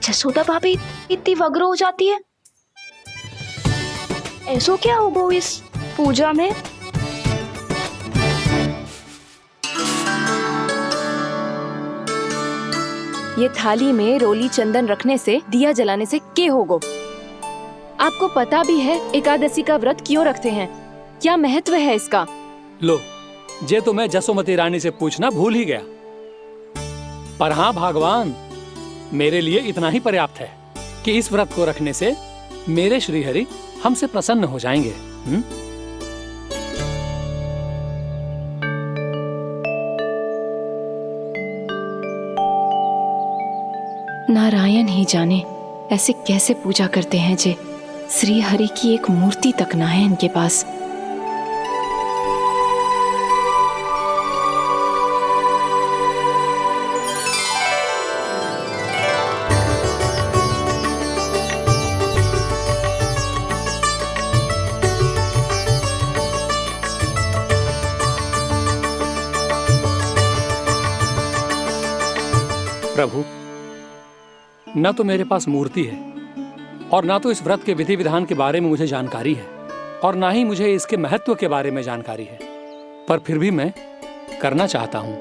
जसोदा भाभी इतनी वग्र हो जाती है। ऐसो क्या हो गो इस पूजा में? ये थाली में रोली चंदन रखने से, दिया जलाने से के होगो? आपको पता भी है एकादशी का व्रत क्यों रखते हैं? क्या महत्व है इसका? लो, जे तो मैं जसोमती रानी से पूछना भूल ही गया। पर हाँ भगवान, मेरे लिए इतना ही पर्याप्त है कि इस व्रत को रखने से मेरे श्रीहरि हमसे प्रसन्न हो जाएंगे। नारायण ही जाने ऐसे कैसे पूजा करते हैं जे श्री हरि की एक मूर्ति तक ना है इनके पास। प्रभु, न तो मेरे पास मूर्ति है और ना तो इस व्रत के विधि विधान के बारे में मुझे जानकारी है, और ना ही मुझे इसके महत्व के बारे में जानकारी है, पर फिर भी मैं करना चाहता हूं।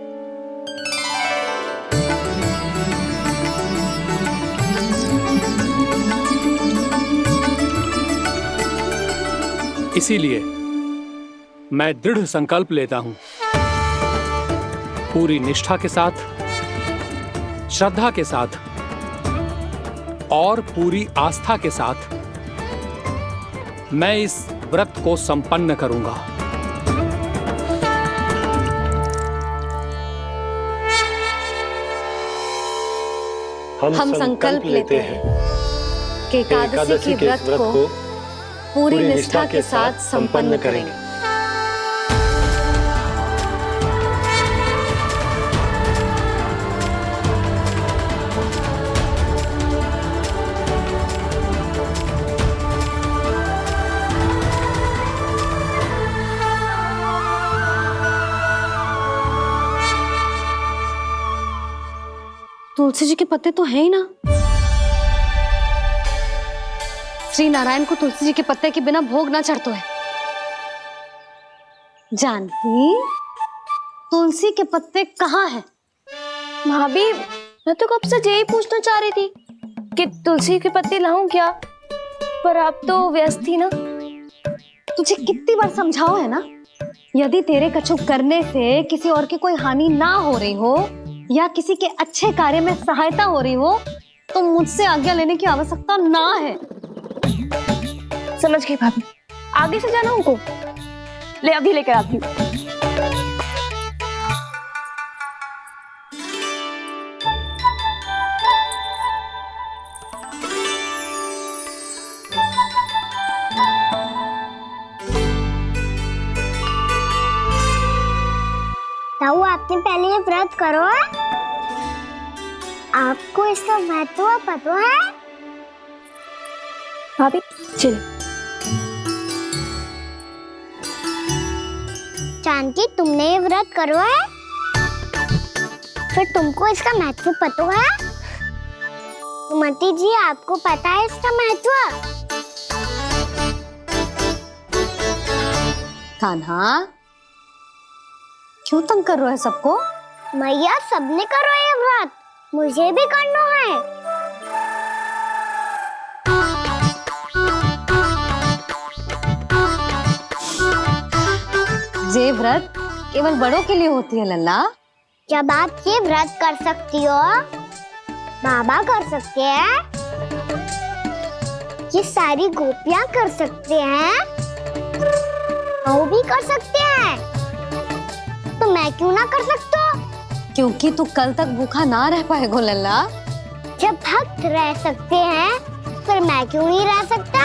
इसीलिए मैं दृढ़ संकल्प लेता हूं, पूरी निष्ठा के साथ, श्रद्धा के साथ और पूरी आस्था के साथ मैं इस व्रत को संपन्न करूंगा। हम संकल्प लेते हैं कि एकादशी के व्रत को पूरी निष्ठा के साथ संपन्न करेंगे। तुलसी जी के पत्ते तो हैं ही ना। श्री नारायण को तुलसी जी के पत्ते के बिना भोग ना चढ़तो है। जानकी, तुलसी के पत्ते कहाँ हैं? भाभी, मैं तो कब से यही पूछना चाह रही थी कि तुलसी के पत्ते लाऊं क्या, पर आप तो व्यस्त थी ना। तुझे कितनी बार समझाओ है ना, यदि तेरे कछु करने से किसी और की कोई हानि ना हो रही हो या किसी के अच्छे कार्य में सहायता हो रही हो तो मुझसे आज्ञा लेने की आवश्यकता ना है। समझ गई भाभी, आगे से जाना उनको। ले अभी लेकर आती हूँ। ताऊ, आपने पहले ये व्रत करो है? आपको इसका महत्व पता है? भाभी चल। जानकी, तुमने ये व्रत करो है? फिर तुमको इसका महत्व पता है? सुमति जी, आपको पता है इसका महत्व? कान्हा, क्यों तंग कर रहे हो सबको? मैया, सबने करो ये व्रत, मुझे भी करना है। ये व्रत केवल बड़ों के लिए होती है लल्ला। जब आप ये व्रत कर सकती हो, बाबा कर सकते हैं, ये सारी गोपियां कर सकते हैं, वो भी कर सकते हैं, तो मैं क्यों ना कर सकता? क्योंकि तू कल तक भूखा ना रह पाएगो लल्ला। जब भक्त रह सकते हैं, फिर मैं क्यों नहीं रह सकता?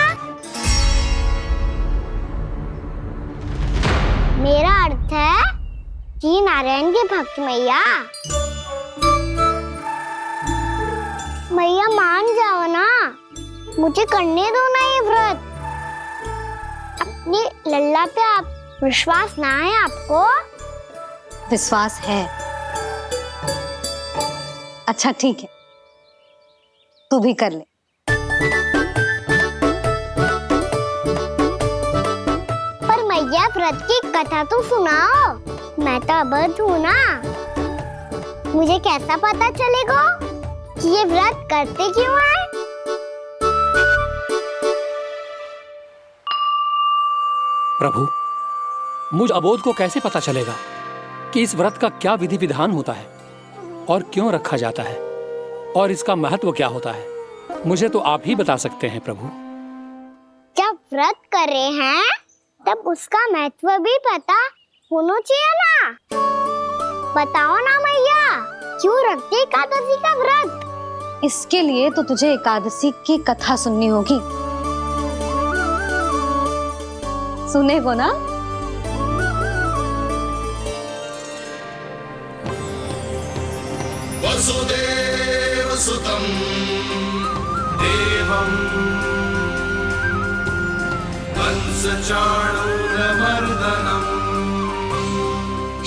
मेरा अर्थ है कि नारायण के भक्त मैया, मैया मान जाओ ना, मुझे करने दो ना ये व्रत। अपनी लल्ला पे आप विश्वास ना है आपको? विश्वास है। अच्छा ठीक है, तू भी कर ले। पर मैया व्रत की कथा तो सुनाओ, मैं तो अबध हूँ ना, मुझे कैसा पता चलेगा कि ये व्रत करते क्यों हैं? प्रभु, मुझ अबोध को कैसे पता चलेगा कि इस व्रत का क्या विधि विधान होता है और क्यों रखा जाता है और इसका महत्व क्या होता है? मुझे तो आप ही बता सकते हैं प्रभु। जब व्रत कर रहे हैं तब उसका महत्व भी पता होना चाहिए ना। बताओ ना मैया, क्यों रखते एकादशी का व्रत? इसके लिए तो तुझे एकादशी की कथा सुननी होगी। सुनेगो ना? वसुदेव सुतं देवं कंसचाणूरमर्दनम्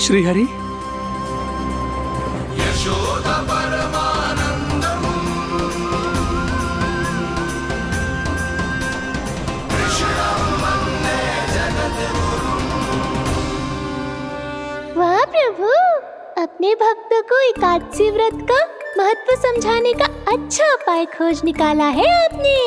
श्रीहरि, यशोदा परमानंदम् कृष्णं वन्दे जगद्गुरुम्। वाह प्रभु, अपने भक्तों को एकादशी व्रत का महत्व समझाने का अच्छा उपाय खोज निकाला है आपने।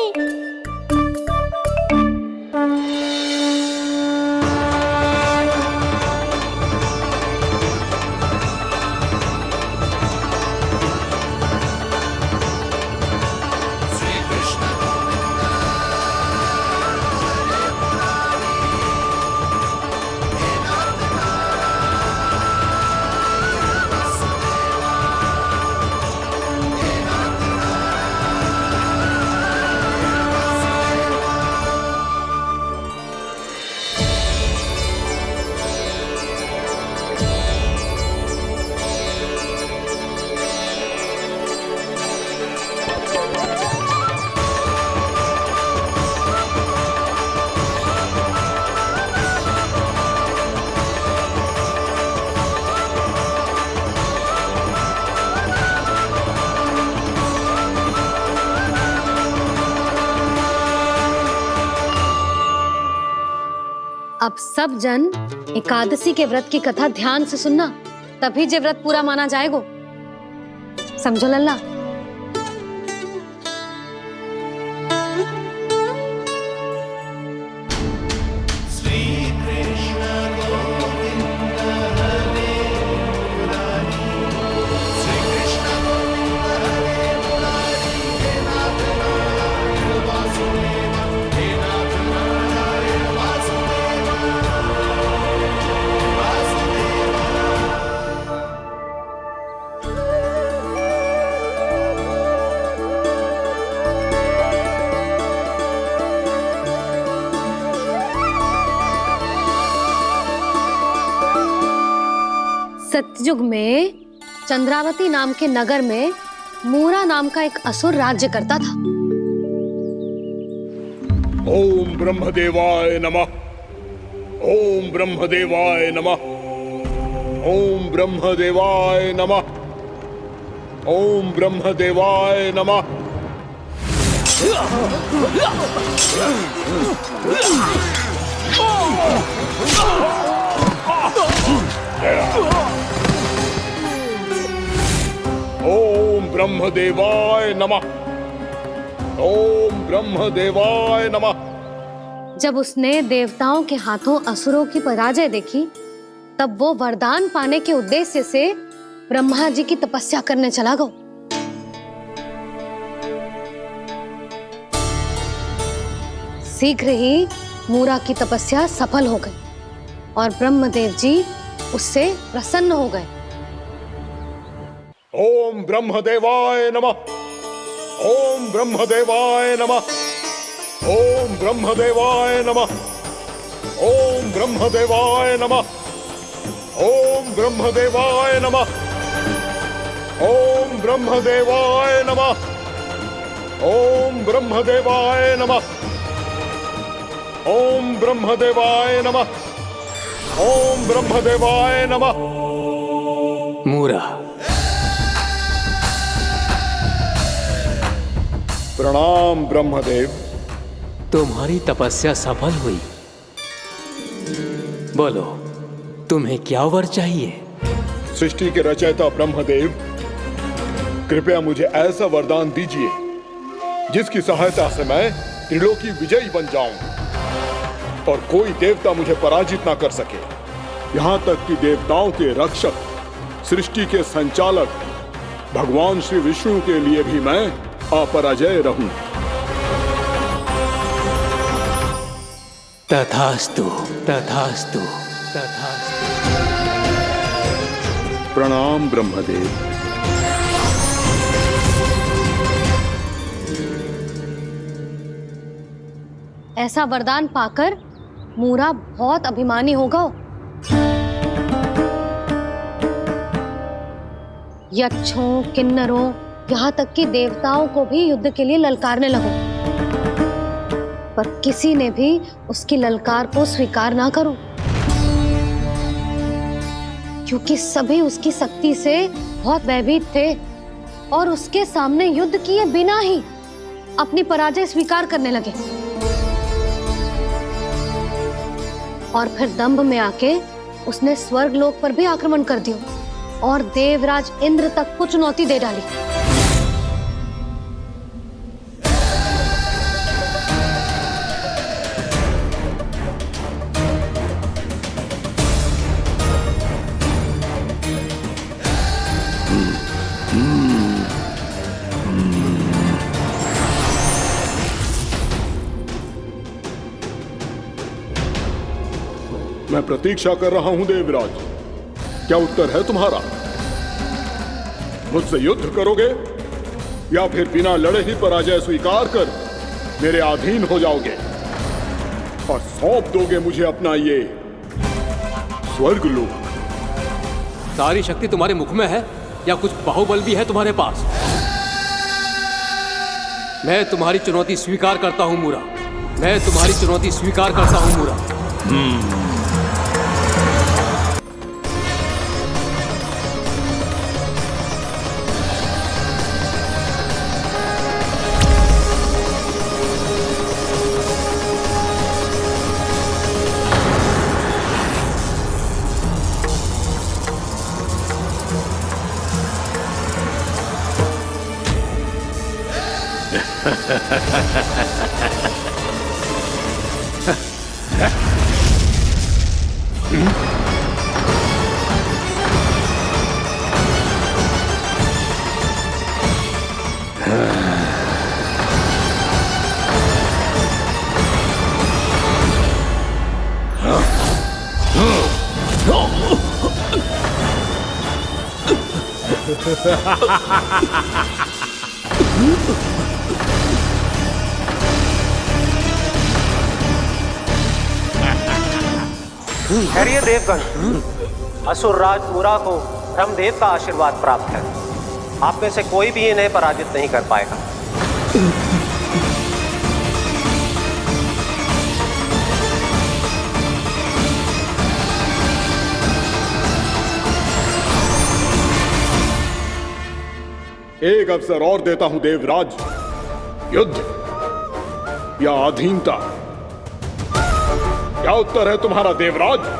अब सब जन एकादशी के व्रत की कथा ध्यान से सुनना, तभी जे व्रत पूरा माना जाएगा। समझो लल्ला? सतयुग में चंद्रावती नाम के नगर में मूरा नाम का एक असुर राज्य करता था। ओम ब्रह्मदेवाय नमः। ओम ब्रह्मदेवाय नमः। ओम ब्रह्मदेवाय नमः। ओम ब्रह्मदेवाय नमः। ओम ब्रह्मदेवाय नमः। ओम ब्रह्मदेवाय नमः। जब उसने देवताओं के हाथों असुरों की पराजय देखी, तब वो वरदान पाने के उद्देश्य से ब्रह्मा जी की तपस्या करने चला गो। शीघ्र ही मूरा की तपस्या सफल हो गई और ब्रह्मदेव जी उससे प्रसन्न हो गए। ओम ब्रह्मदेवाय नमः। ओम ब्रह्मदेवाय नमः। ओम ब्रह्मदेवाय नमः। ओम ब्रह्मदेवाय नमः। ओम ब्रह्मदेवाय नमः। ओम ब्रह्मदेवाय नमः। ओम ब्रह्मदेवाय नमः। ओम ब्रह्मदेवाय नमः। ओम ब्रह्मदेवाय नमः। मूरा, प्रणाम ब्रह्मदेव। तुम्हारी तपस्या सफल हुई। बोलो, तुम्हें क्या वर चाहिए? सृष्टि के रचयिता ब्रह्मदेव, कृपया मुझे ऐसा वरदान दीजिए जिसकी सहायता से मैं त्रिलोकी विजयी बन जाऊं और कोई देवता मुझे पराजित ना कर सके। यहां तक कि देवताओं के रक्षक, सृष्टि के संचालक भगवान श्री विष्णु के लिए भी मैं अपराजय रहूं। तथास्तु, तथास्तु, तथास्तु। प्रणाम ब्रह्मदेव। ऐसा वरदान पाकर मूरा बहुत अभिमानी होगा। यक्षों, किन्नरों, यहाँ तक कि देवताओं को भी युद्ध के लिए ललकारने लगो, पर किसी ने भी उसकी ललकार को स्वीकार ना करो, क्योंकि सभी उसकी शक्ति से बहुत भयभीत थे और उसके सामने युद्ध किए बिना ही अपनी पराजय स्वीकार करने लगे। और फिर दंभ में आके उसने स्वर्ग लोक पर भी आक्रमण कर दिया और देवराज इंद्र तक को चुनौती दे डाली। मैं प्रतीक्षा कर रहा हूं देवराज। क्या उत्तर है तुम्हारा? मुझसे युद्ध करोगे या फिर बिना लड़े ही पराजय स्वीकार कर मेरे अधीन हो जाओगे और सौंप दोगे मुझे अपना ये स्वर्ग लोक? सारी शक्ति तुम्हारे मुख में है या कुछ बाहुबल भी है तुम्हारे पास? मैं तुम्हारी चुनौती स्वीकार करता हूं मूरा। मैं तुम्हारी चुनौती स्वीकार करता हूं मूरा। खैरिए देवगण, असुर राज मूरा को ब्रह्मदेव का आशीर्वाद प्राप्त है। आप में से कोई भी इन्हें पराजित नहीं कर पाएगा। एक अवसर और देता हूं देवराज। युद्ध या अधीनता, क्या उत्तर है तुम्हारा देवराज?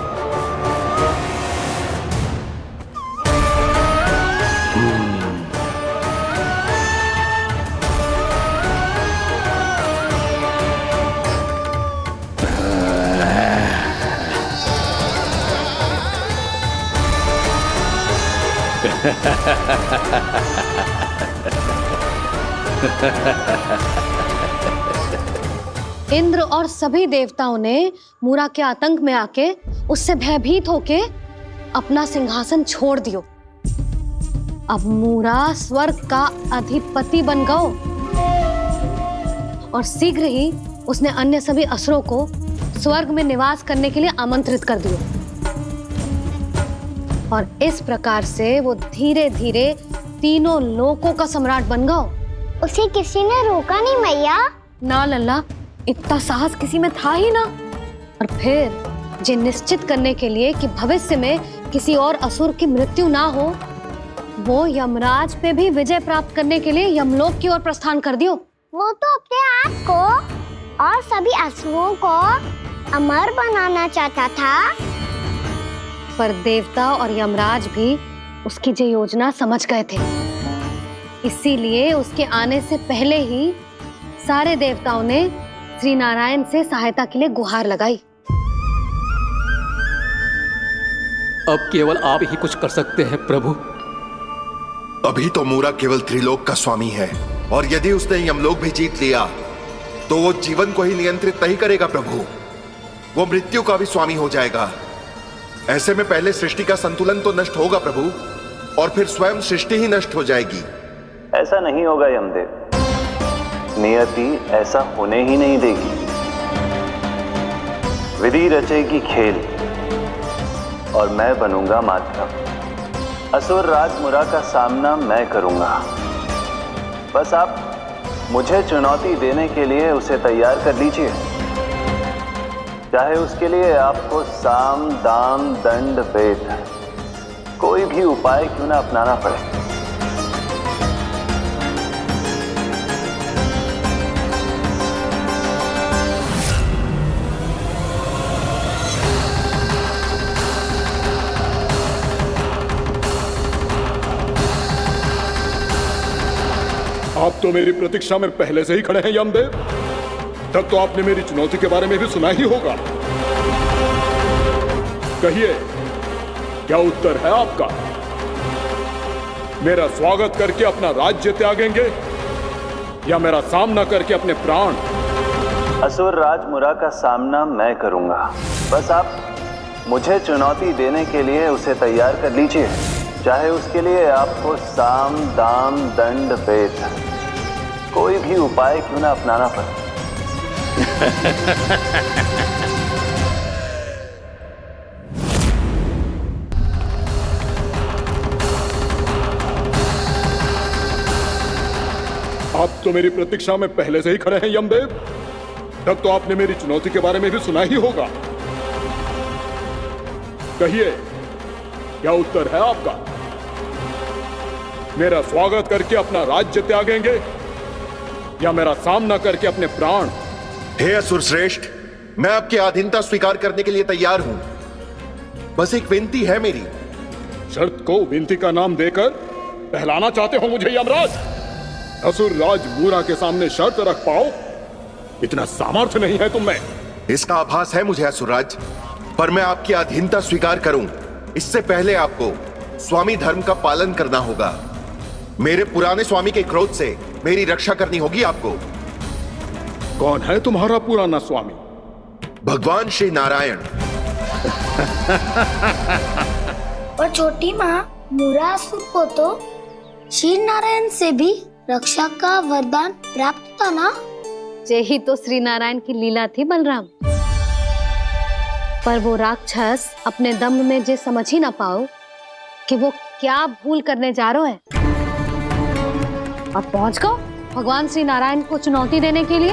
इंद्र और सभी देवताओं ने मूरा के आतंक में आके उससे भयभीत होके अपना सिंहासन छोड़ दियो। अब मूरा स्वर्ग का अधिपति बन गयो और शीघ्र ही उसने अन्य सभी असुरों को स्वर्ग में निवास करने के लिए आमंत्रित कर दिया। और इस प्रकार से वो धीरे धीरे तीनों लोकों का सम्राट बन गया। उसे किसी ने रोका नहीं मैया? ना लल्ला, इतना साहस किसी में था ही ना। और फिर ये निश्चित करने के लिए कि भविष्य में किसी और असुर की मृत्यु ना हो, वो यमराज पे भी विजय प्राप्त करने के लिए यमलोक की ओर प्रस्थान कर दियो। वो तो अपने आप को और सभी असुरों को अमर बनाना चाहता था। पर देवता और यमराज भी उसकी ये योजना समझ गए थे। इसीलिए उसके आने से पहले ही सारे देवताओं ने श्री नारायण से सहायता के लिए गुहार लगाई। अब केवल आप ही कुछ कर सकते हैं प्रभु। अभी तो मूरा केवल त्रिलोक का स्वामी है, और यदि उसने यमलोक भी जीत लिया तो वो जीवन को ही नियंत्रित नहीं करेगा प्रभु, वो मृत्यु का भी स्वामी हो जाएगा। ऐसे में पहले सृष्टि का संतुलन तो नष्ट होगा प्रभु, और फिर स्वयं सृष्टि ही नष्ट हो जाएगी। ऐसा नहीं होगा यमदेव, नियति ऐसा होने ही नहीं देगी। विधि रचेगी खेल और मैं बनूंगा माध्यम। असुर राज मुरा का सामना मैं करूंगा। बस आप मुझे चुनौती देने के लिए उसे तैयार कर लीजिए, चाहे उसके लिए आपको साम दाम दंड भेद कोई भी उपाय क्यों ना अपनाना पड़े। आप तो मेरी प्रतीक्षा में पहले से ही खड़े हैं यमदेव। तब तो आपने मेरी चुनौती के बारे में भी सुना ही होगा। कहिए, क्या उत्तर है आपका? मेरा स्वागत करके अपना राज्य त्यागेंगे या मेरा सामना करके अपने प्राण? असुर राज मुरा का सामना मैं करूंगा। बस आप मुझे चुनौती देने के लिए उसे तैयार कर लीजिए, चाहे उसके लिए आपको साम दाम दंड भेद कोई भी उपाय क्यों ना अपनाना पड़े। आप तो मेरी प्रतीक्षा में पहले से ही खड़े हैं यमदेव। तब तो आपने मेरी चुनौती के बारे में भी सुना ही होगा। कहिए, क्या उत्तर है आपका? मेरा स्वागत करके अपना राज्य त्यागेंगे या मेरा सामना करके अपने प्राण? हे असुर श्रेष्ठ, मैं आपकी अधीनता स्वीकार करने के लिए तैयार हूं। बस एक विनती है मेरी। शर्त को विनती का नाम देकर पहलाना चाहते हो मुझे यमराज? असुर राज मूरा के सामने शर्त रख पाओ, इतना सामर्थ्य नहीं है तुम में। इसका आभास है मुझे असुरराज, पर मैं आपकी अधीनता स्वीकार करूं इससे पहले आपको स्वामी धर्म का पालन करना होगा। मेरे पुराने स्वामी के क्रोध से मेरी रक्षा करनी होगी आपको। कौन है तुम्हारा पुराना स्वामी? भगवान श्री नारायण। और छोटी माँ मूरासुर को तो श्री नारायण से भी रक्षा का वरदान प्राप्त था ना? यही तो श्री नारायण की लीला थी बलराम। पर वो राक्षस अपने दम में जे समझ ही ना पाओ कि वो क्या भूल करने जा रहा है। अब पहुंच गो भगवान श्री नारायण को चुनौती देने के लिए।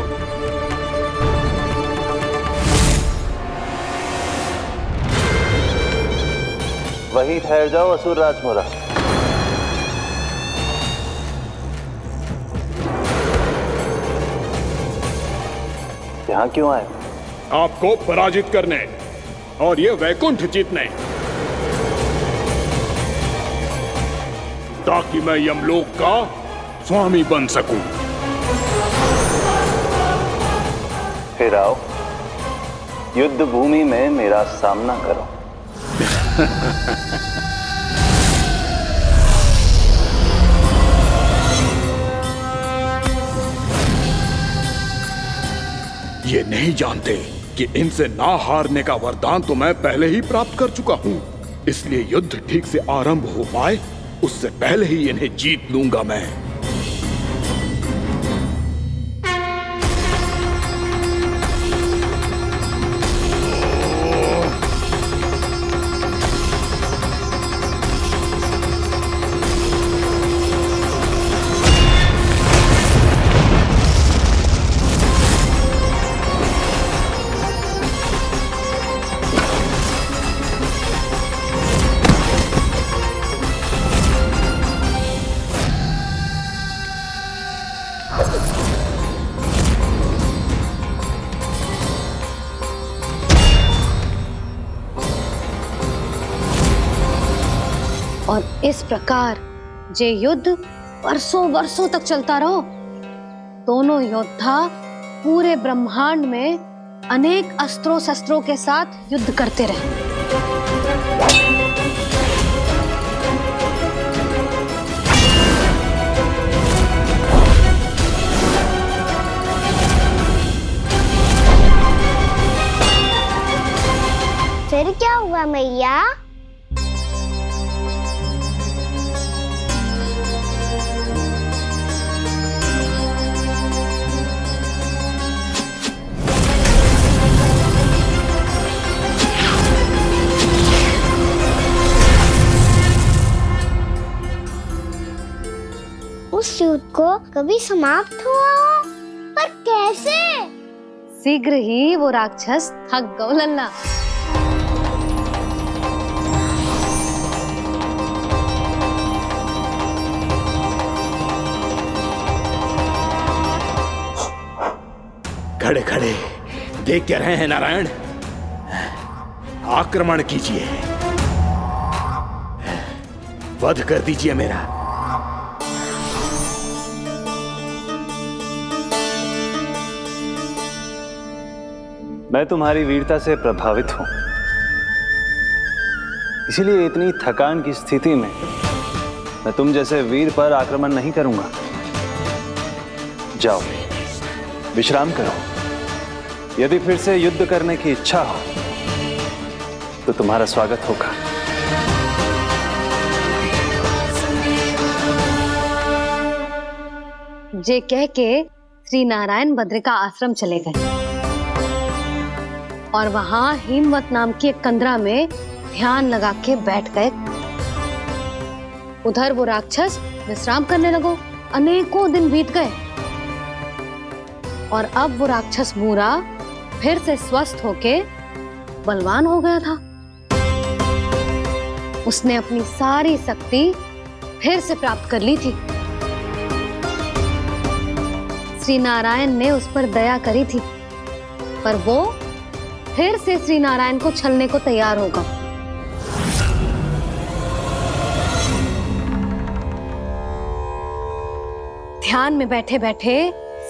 वहीं ठहर जाओ असुर राज मुरा। यहाँ क्यों आए? आपको पराजित करने और ये वैकुंठ जीतने, ताकि मैं यमलोक का स्वामी बन सकूं। फिर आओ, युद्ध भूमि में मेरा सामना करो। ये नहीं जानते कि इनसे ना हारने का वरदान तो मैं पहले ही प्राप्त कर चुका हूँ। इसलिए युद्ध ठीक से आरंभ हो पाए उससे पहले ही इन्हें जीत लूंगा मैं। और इस प्रकार ये युद्ध वर्षों वर्षों तक चलता रहो। दोनों योद्धा पूरे ब्रह्मांड में अनेक अस्त्रों शस्त्रों के साथ युद्ध करते रहे। फिर क्या हुआ मैया? उस युद्ध को कभी समाप्त हुआ हो, पर कैसे? शीघ्र ही वो राक्षस थक गौ लल्ला। खड़े खड़े देख क्या रहे हैं नारायण? आक्रमण कीजिए, वध कर दीजिए मेरा। मैं तुम्हारी वीरता से प्रभावित हूं, इसीलिए इतनी थकान की स्थिति में मैं तुम जैसे वीर पर आक्रमण नहीं करूंगा। जाओ विश्राम करो। यदि फिर से युद्ध करने की इच्छा हो तो तुम्हारा स्वागत होगा। जे कह के श्री नारायण बद्रिका आश्रम चले गए और वहां हिमवत नाम की एक कंदरा में ध्यान लगा के बैठ गए। उधर वो राक्षस विश्राम करने लगो। अनेकों दिन बीत गए और अब वो राक्षस मूरा फिर से स्वस्थ होके बलवान हो गया था। उसने अपनी सारी शक्ति फिर से प्राप्त कर ली थी। श्री नारायण ने उस पर दया करी थी, पर वो फिर से श्री नारायण को छलने को तैयार होगा। ध्यान में बैठे बैठे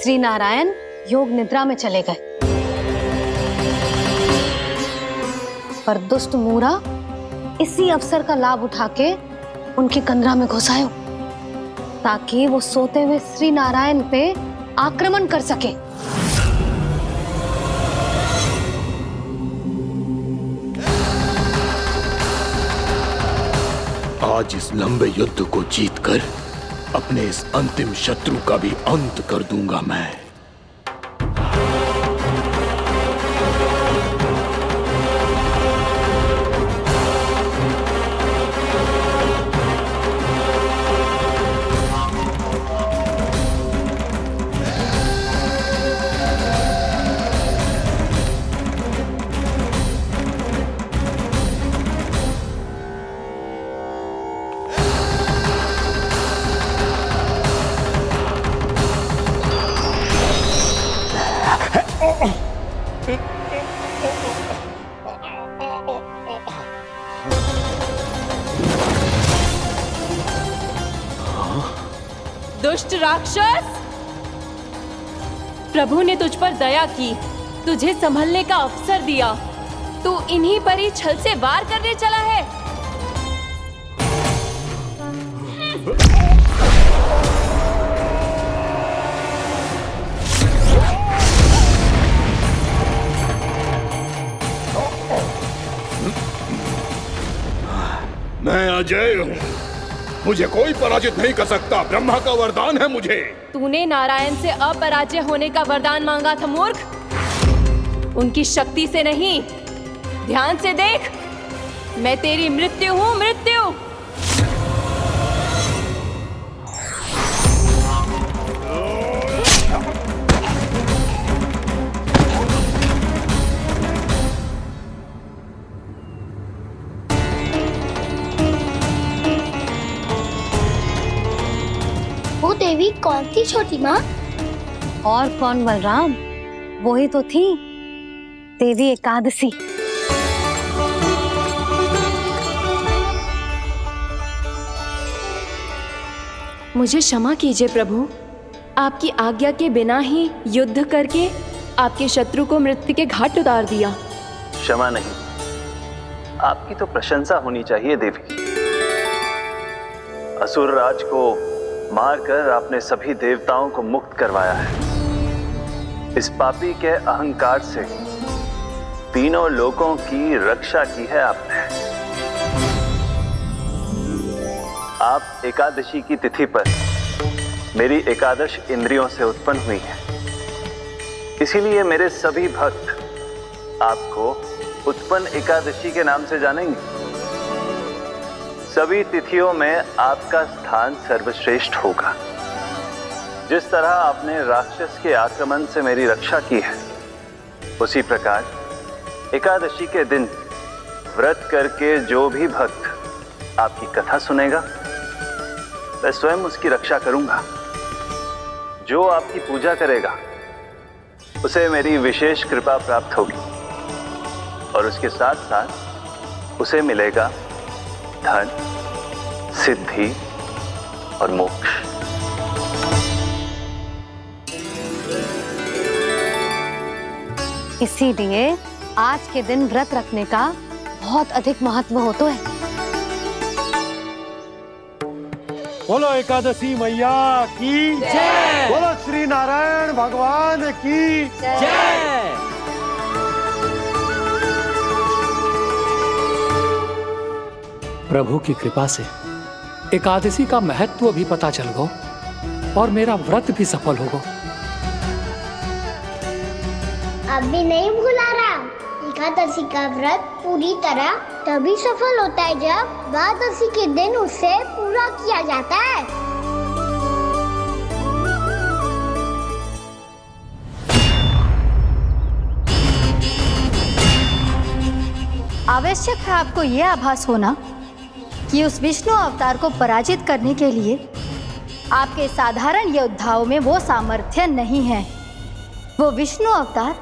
श्री नारायण योग निद्रा में चले गए, पर दुष्ट मूरा इसी अवसर का लाभ उठा के उनकी कंदरा में घुस आयो ताकि वो सोते हुए श्री नारायण पे आक्रमण कर सके। आज इस लंबे युद्ध को जीतकर अपने इस अंतिम शत्रु का भी अंत कर दूंगा मैं। दुष्ट राक्षस, प्रभु ने तुझ पर दया की, तुझे संभलने का अवसर दिया। तू इन्हीं पर ही छल से वार करने चला है। मैं अजय हूँ, मुझे कोई पराजित नहीं कर सकता। ब्रह्मा का वरदान है मुझे। तूने नारायण से अपराजय होने का वरदान मांगा था मूर्ख, उनकी शक्ति से नहीं। ध्यान से देख, मैं तेरी मृत्यु हूँ, मृत्यु। वो देवी कौन थी छोटी माँ? और कौन बलराम, वही तो थी देवी एकादशी। मुझे क्षमा कीजिए प्रभु, आपकी आज्ञा के बिना ही युद्ध करके आपके शत्रु को मृत्यु के घाट उतार दिया। क्षमा नहीं, आपकी तो प्रशंसा होनी चाहिए देवी। असुर राज को मारकर आपने सभी देवताओं को मुक्त करवाया है। इस पापी के अहंकार से तीनों लोकों की रक्षा की है आपने। आप एकादशी की तिथि पर मेरी एकादश इंद्रियों से उत्पन्न हुई हैं। इसीलिए मेरे सभी भक्त आपको उत्पन्न एकादशी के नाम से जानेंगे। सभी तिथियों में आपका स्थान सर्वश्रेष्ठ होगा। जिस तरह आपने राक्षस के आक्रमण से मेरी रक्षा की है, उसी प्रकार एकादशी के दिन व्रत करके जो भी भक्त आपकी कथा सुनेगा, मैं स्वयं उसकी रक्षा करूंगा। जो आपकी पूजा करेगा उसे मेरी विशेष कृपा प्राप्त होगी और उसके साथ साथ उसे मिलेगा धन, सिद्धि और मोक्ष। इसीलिए आज के दिन व्रत रखने का बहुत अधिक महत्व होता है। बोलो एकादशी मैया की जय। बोलो श्री नारायण भगवान की जय। प्रभु की कृपा से एकादशी का महत्व भी पता चल गो और मेरा व्रत भी सफल हो गो। अभी नहीं भूला राम, एकादशी का व्रत पूरी तरह तभी सफल होता है जब द्वादशी के दिन उसे पूरा किया जाता है। आवश्यक है आपको यह आभास होना कि उस विष्णु अवतार को पराजित करने के लिए आपके साधारण योद्धाओं में वो सामर्थ्य नहीं है। वो विष्णु अवतार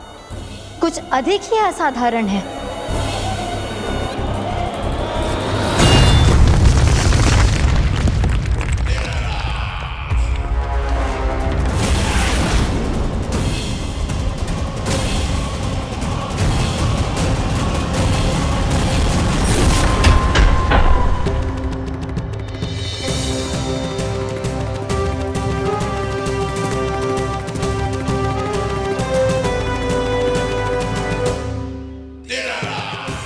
कुछ अधिक ही असाधारण है।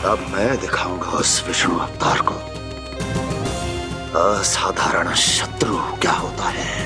अब मैं दिखाऊंगा उस विष्णु अवतार को असाधारण शत्रु क्या होता है।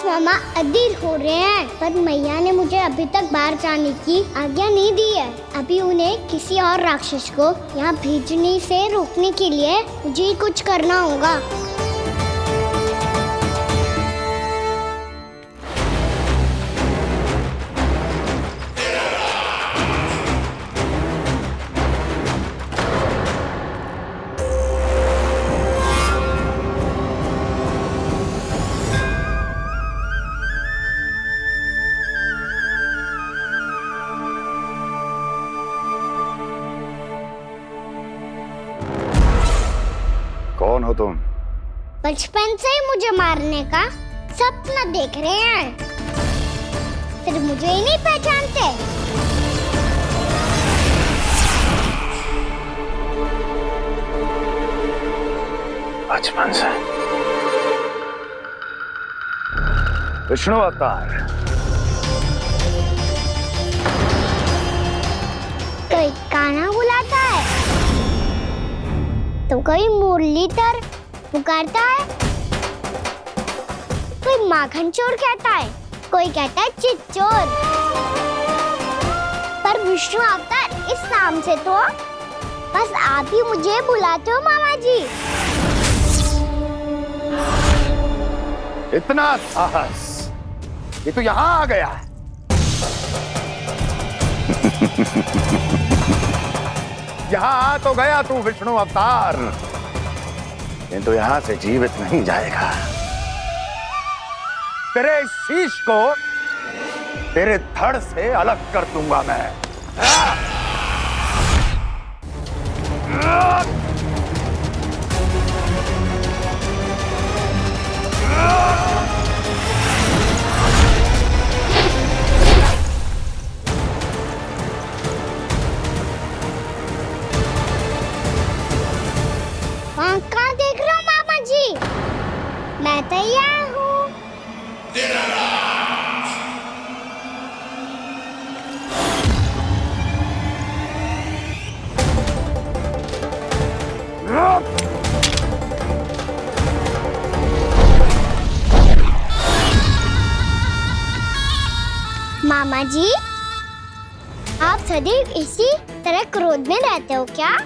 मामा अधीर हो रहे हैं, पर मैया ने मुझे अभी तक बाहर जाने की आज्ञा नहीं दी है। अभी उन्हें किसी और राक्षस को यहाँ भेजने से रोकने के लिए मुझे कुछ करना होगा। कौन हो तुम? बचपन से ही मुझे मारने का सपना देख रहे हैं, फिर मुझे ही नहीं पहचानते। बचपन से विष्णु अवतार। कोई कान्हा बुलाता है तो कोई मुरलीधर पुकारता है, कोई माखन चोर कहता है, कोई कहता है चिच्चोर। पर विष्णु अवतार इस नाम से तो बस आप ही मुझे बुलाते हो मामा जी। इतना साहस, ये तो यहाँ आ गया है। यहाँ आ तो गया तू विष्णु अवतार, किंतु यहाँ से जीवित नहीं जाएगा। तेरे इस शीश को तेरे धड़ से अलग कर दूंगा मैं। वहाँ कहाँ देख रहे हो मामा जी? मैं तैयार हूँ। मामा जी, आप सदैव इसी तरह क्रोध में रहते हो क्या?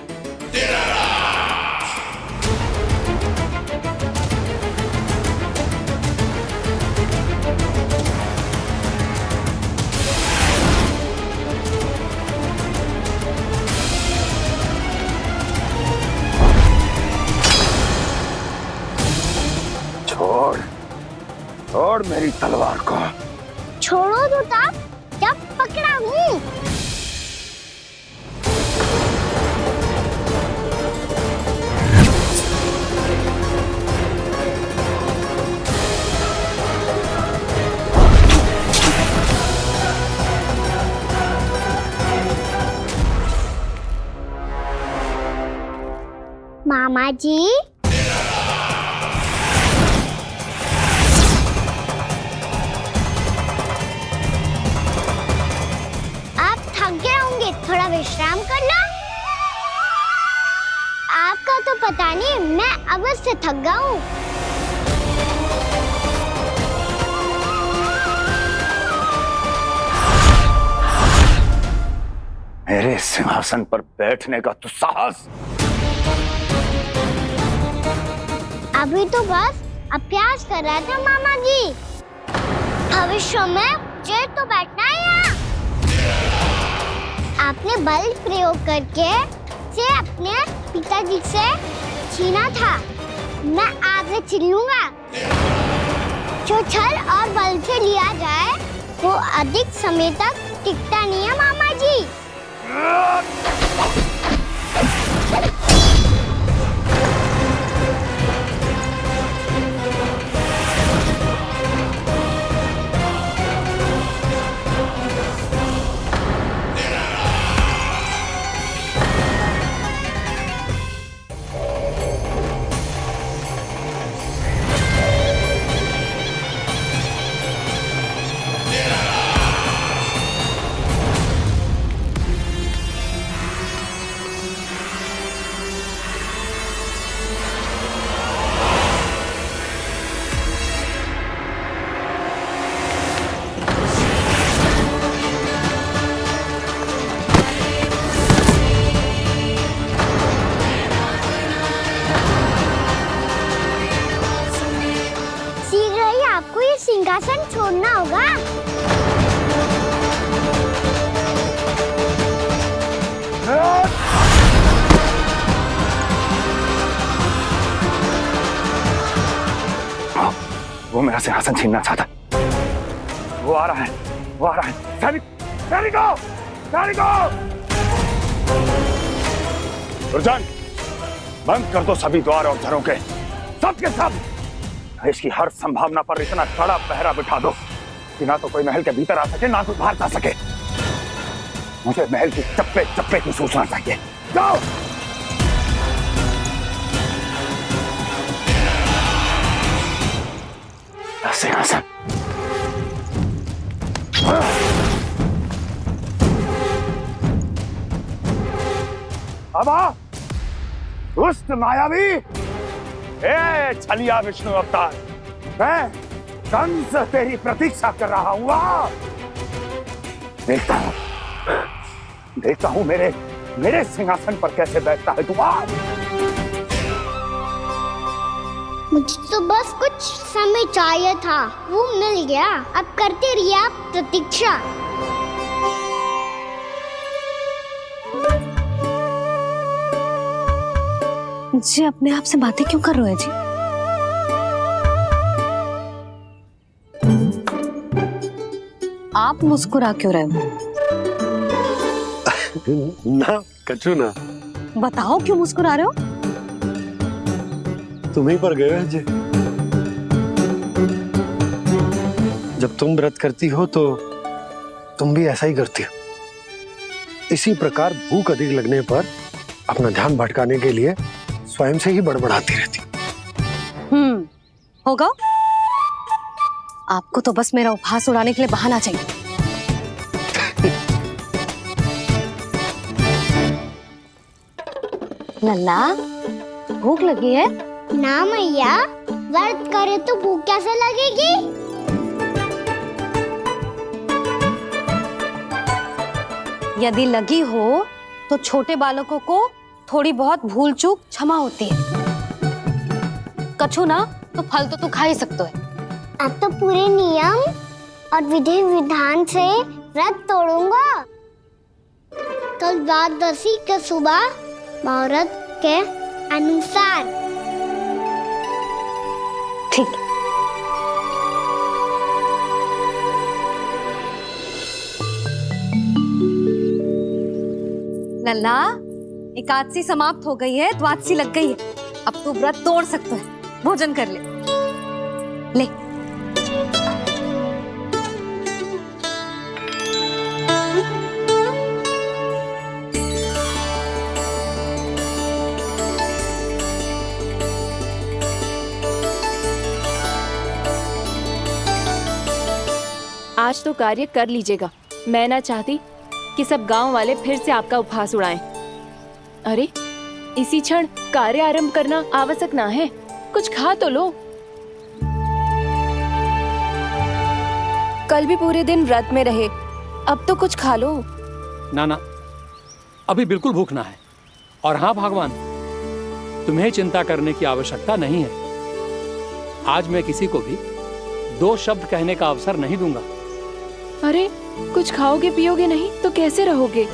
छोड़, छोड़ मेरी तलवार को। छोड़ो तो तब जब पकड़ा हूँ। मामा जी, थोड़ा विश्राम कर लो। आपका तो पता नहीं, मैं अवश्य थक गया हूँ। मेरे सिंहासन पर बैठने का तो साहस। अभी तो बस अभ्यास कर रहा था मामा जी, भविष्य में मुझे तो बैठना है यहाँ। आपने बल प्रयोग करके से अपने पिताजी से छीना था, मैं आपसे छीन लूंगा। जो छल और बल से लिया जाए वो अधिक समय तक टिकता नहीं है मामा जी। सिंहासन छोड़ना होगा। वो मेरा सिंहासन छीनना चाहता। वो आ रहा है, वो आ रहा है। सैनिकों, सैनिकों! दुर्जन, बंद कर दो सभी द्वार और घरों के सब के सब। इसकी हर संभावना पर इतना कड़ा पहरा बिठा दो कि ना तो कोई महल के भीतर आ सके ना कोई बाहर जा सके। मुझे महल की चप्पे चप्पे की सूचना चाहिए। जाओ। सिंहासन। अब आ दुष्ट मायावी, ए छलिया विष्णु अवतार, मैं कंस तेरी प्रतीक्षा कर रहा हूं। आ देखता हूं मेरे सिंहासन पर कैसे बैठता है तू। आ मुझे तो बस कुछ समय चाहिए था, वो मिल गया। अब करते रहिए आप प्रतीक्षा। जी अपने आप से बातें क्यों कर रहे हो जी? आप मुस्कुरा क्यों रहे हो? ना कछु ना। बताओ क्यों मुस्कुरा रहे हो? तुम ही पर गए जी। जब तुम व्रत करती हो तो तुम भी ऐसा ही करती हो। इसी प्रकार भूख अधिक लगने पर अपना ध्यान भटकाने के लिए स्वयं से ही बड़बड़ाती रहती। होगा। आपको तो बस मेरा उपहास उड़ाने के लिए बहाना चाहिए। लल्ला भूख लगी है? ना मैया, व्रत करे तो भूख कैसे लगेगी? यदि लगी हो तो छोटे बालकों को थोड़ी बहुत भूल चूक क्षमा होती है। कछु ना तो फल तो तू खा ही सकते है। अब तो पूरे नियम और विधि विधान से व्रत तोड़ूंगा। कल द्वादशी के सुबह मुहूर्त के अनुसार। ठीक। लल्ला एकादशी समाप्त हो गई है, द्वादशी लग गई है। अब तू व्रत तोड़ सकता है। भोजन कर ले। ले। आज तो कार्य कर लीजिएगा। मैं ना चाहती कि सब गांव वाले फिर से आपका उपहास उड़ाएं। अरे इसी क्षण कार्य आरंभ करना आवश्यक ना है। कुछ खा तो लो। कल भी पूरे दिन व्रत में रहे, अब तो कुछ खा लो। ना ना, अभी बिल्कुल भूख ना है। और हाँ भगवान, तुम्हें चिंता करने की आवश्यकता नहीं है। आज मैं किसी को भी 2 शब्द कहने का अवसर नहीं दूंगा। अरे कुछ खाओगे पियोगे नहीं तो कैसे रहोगे?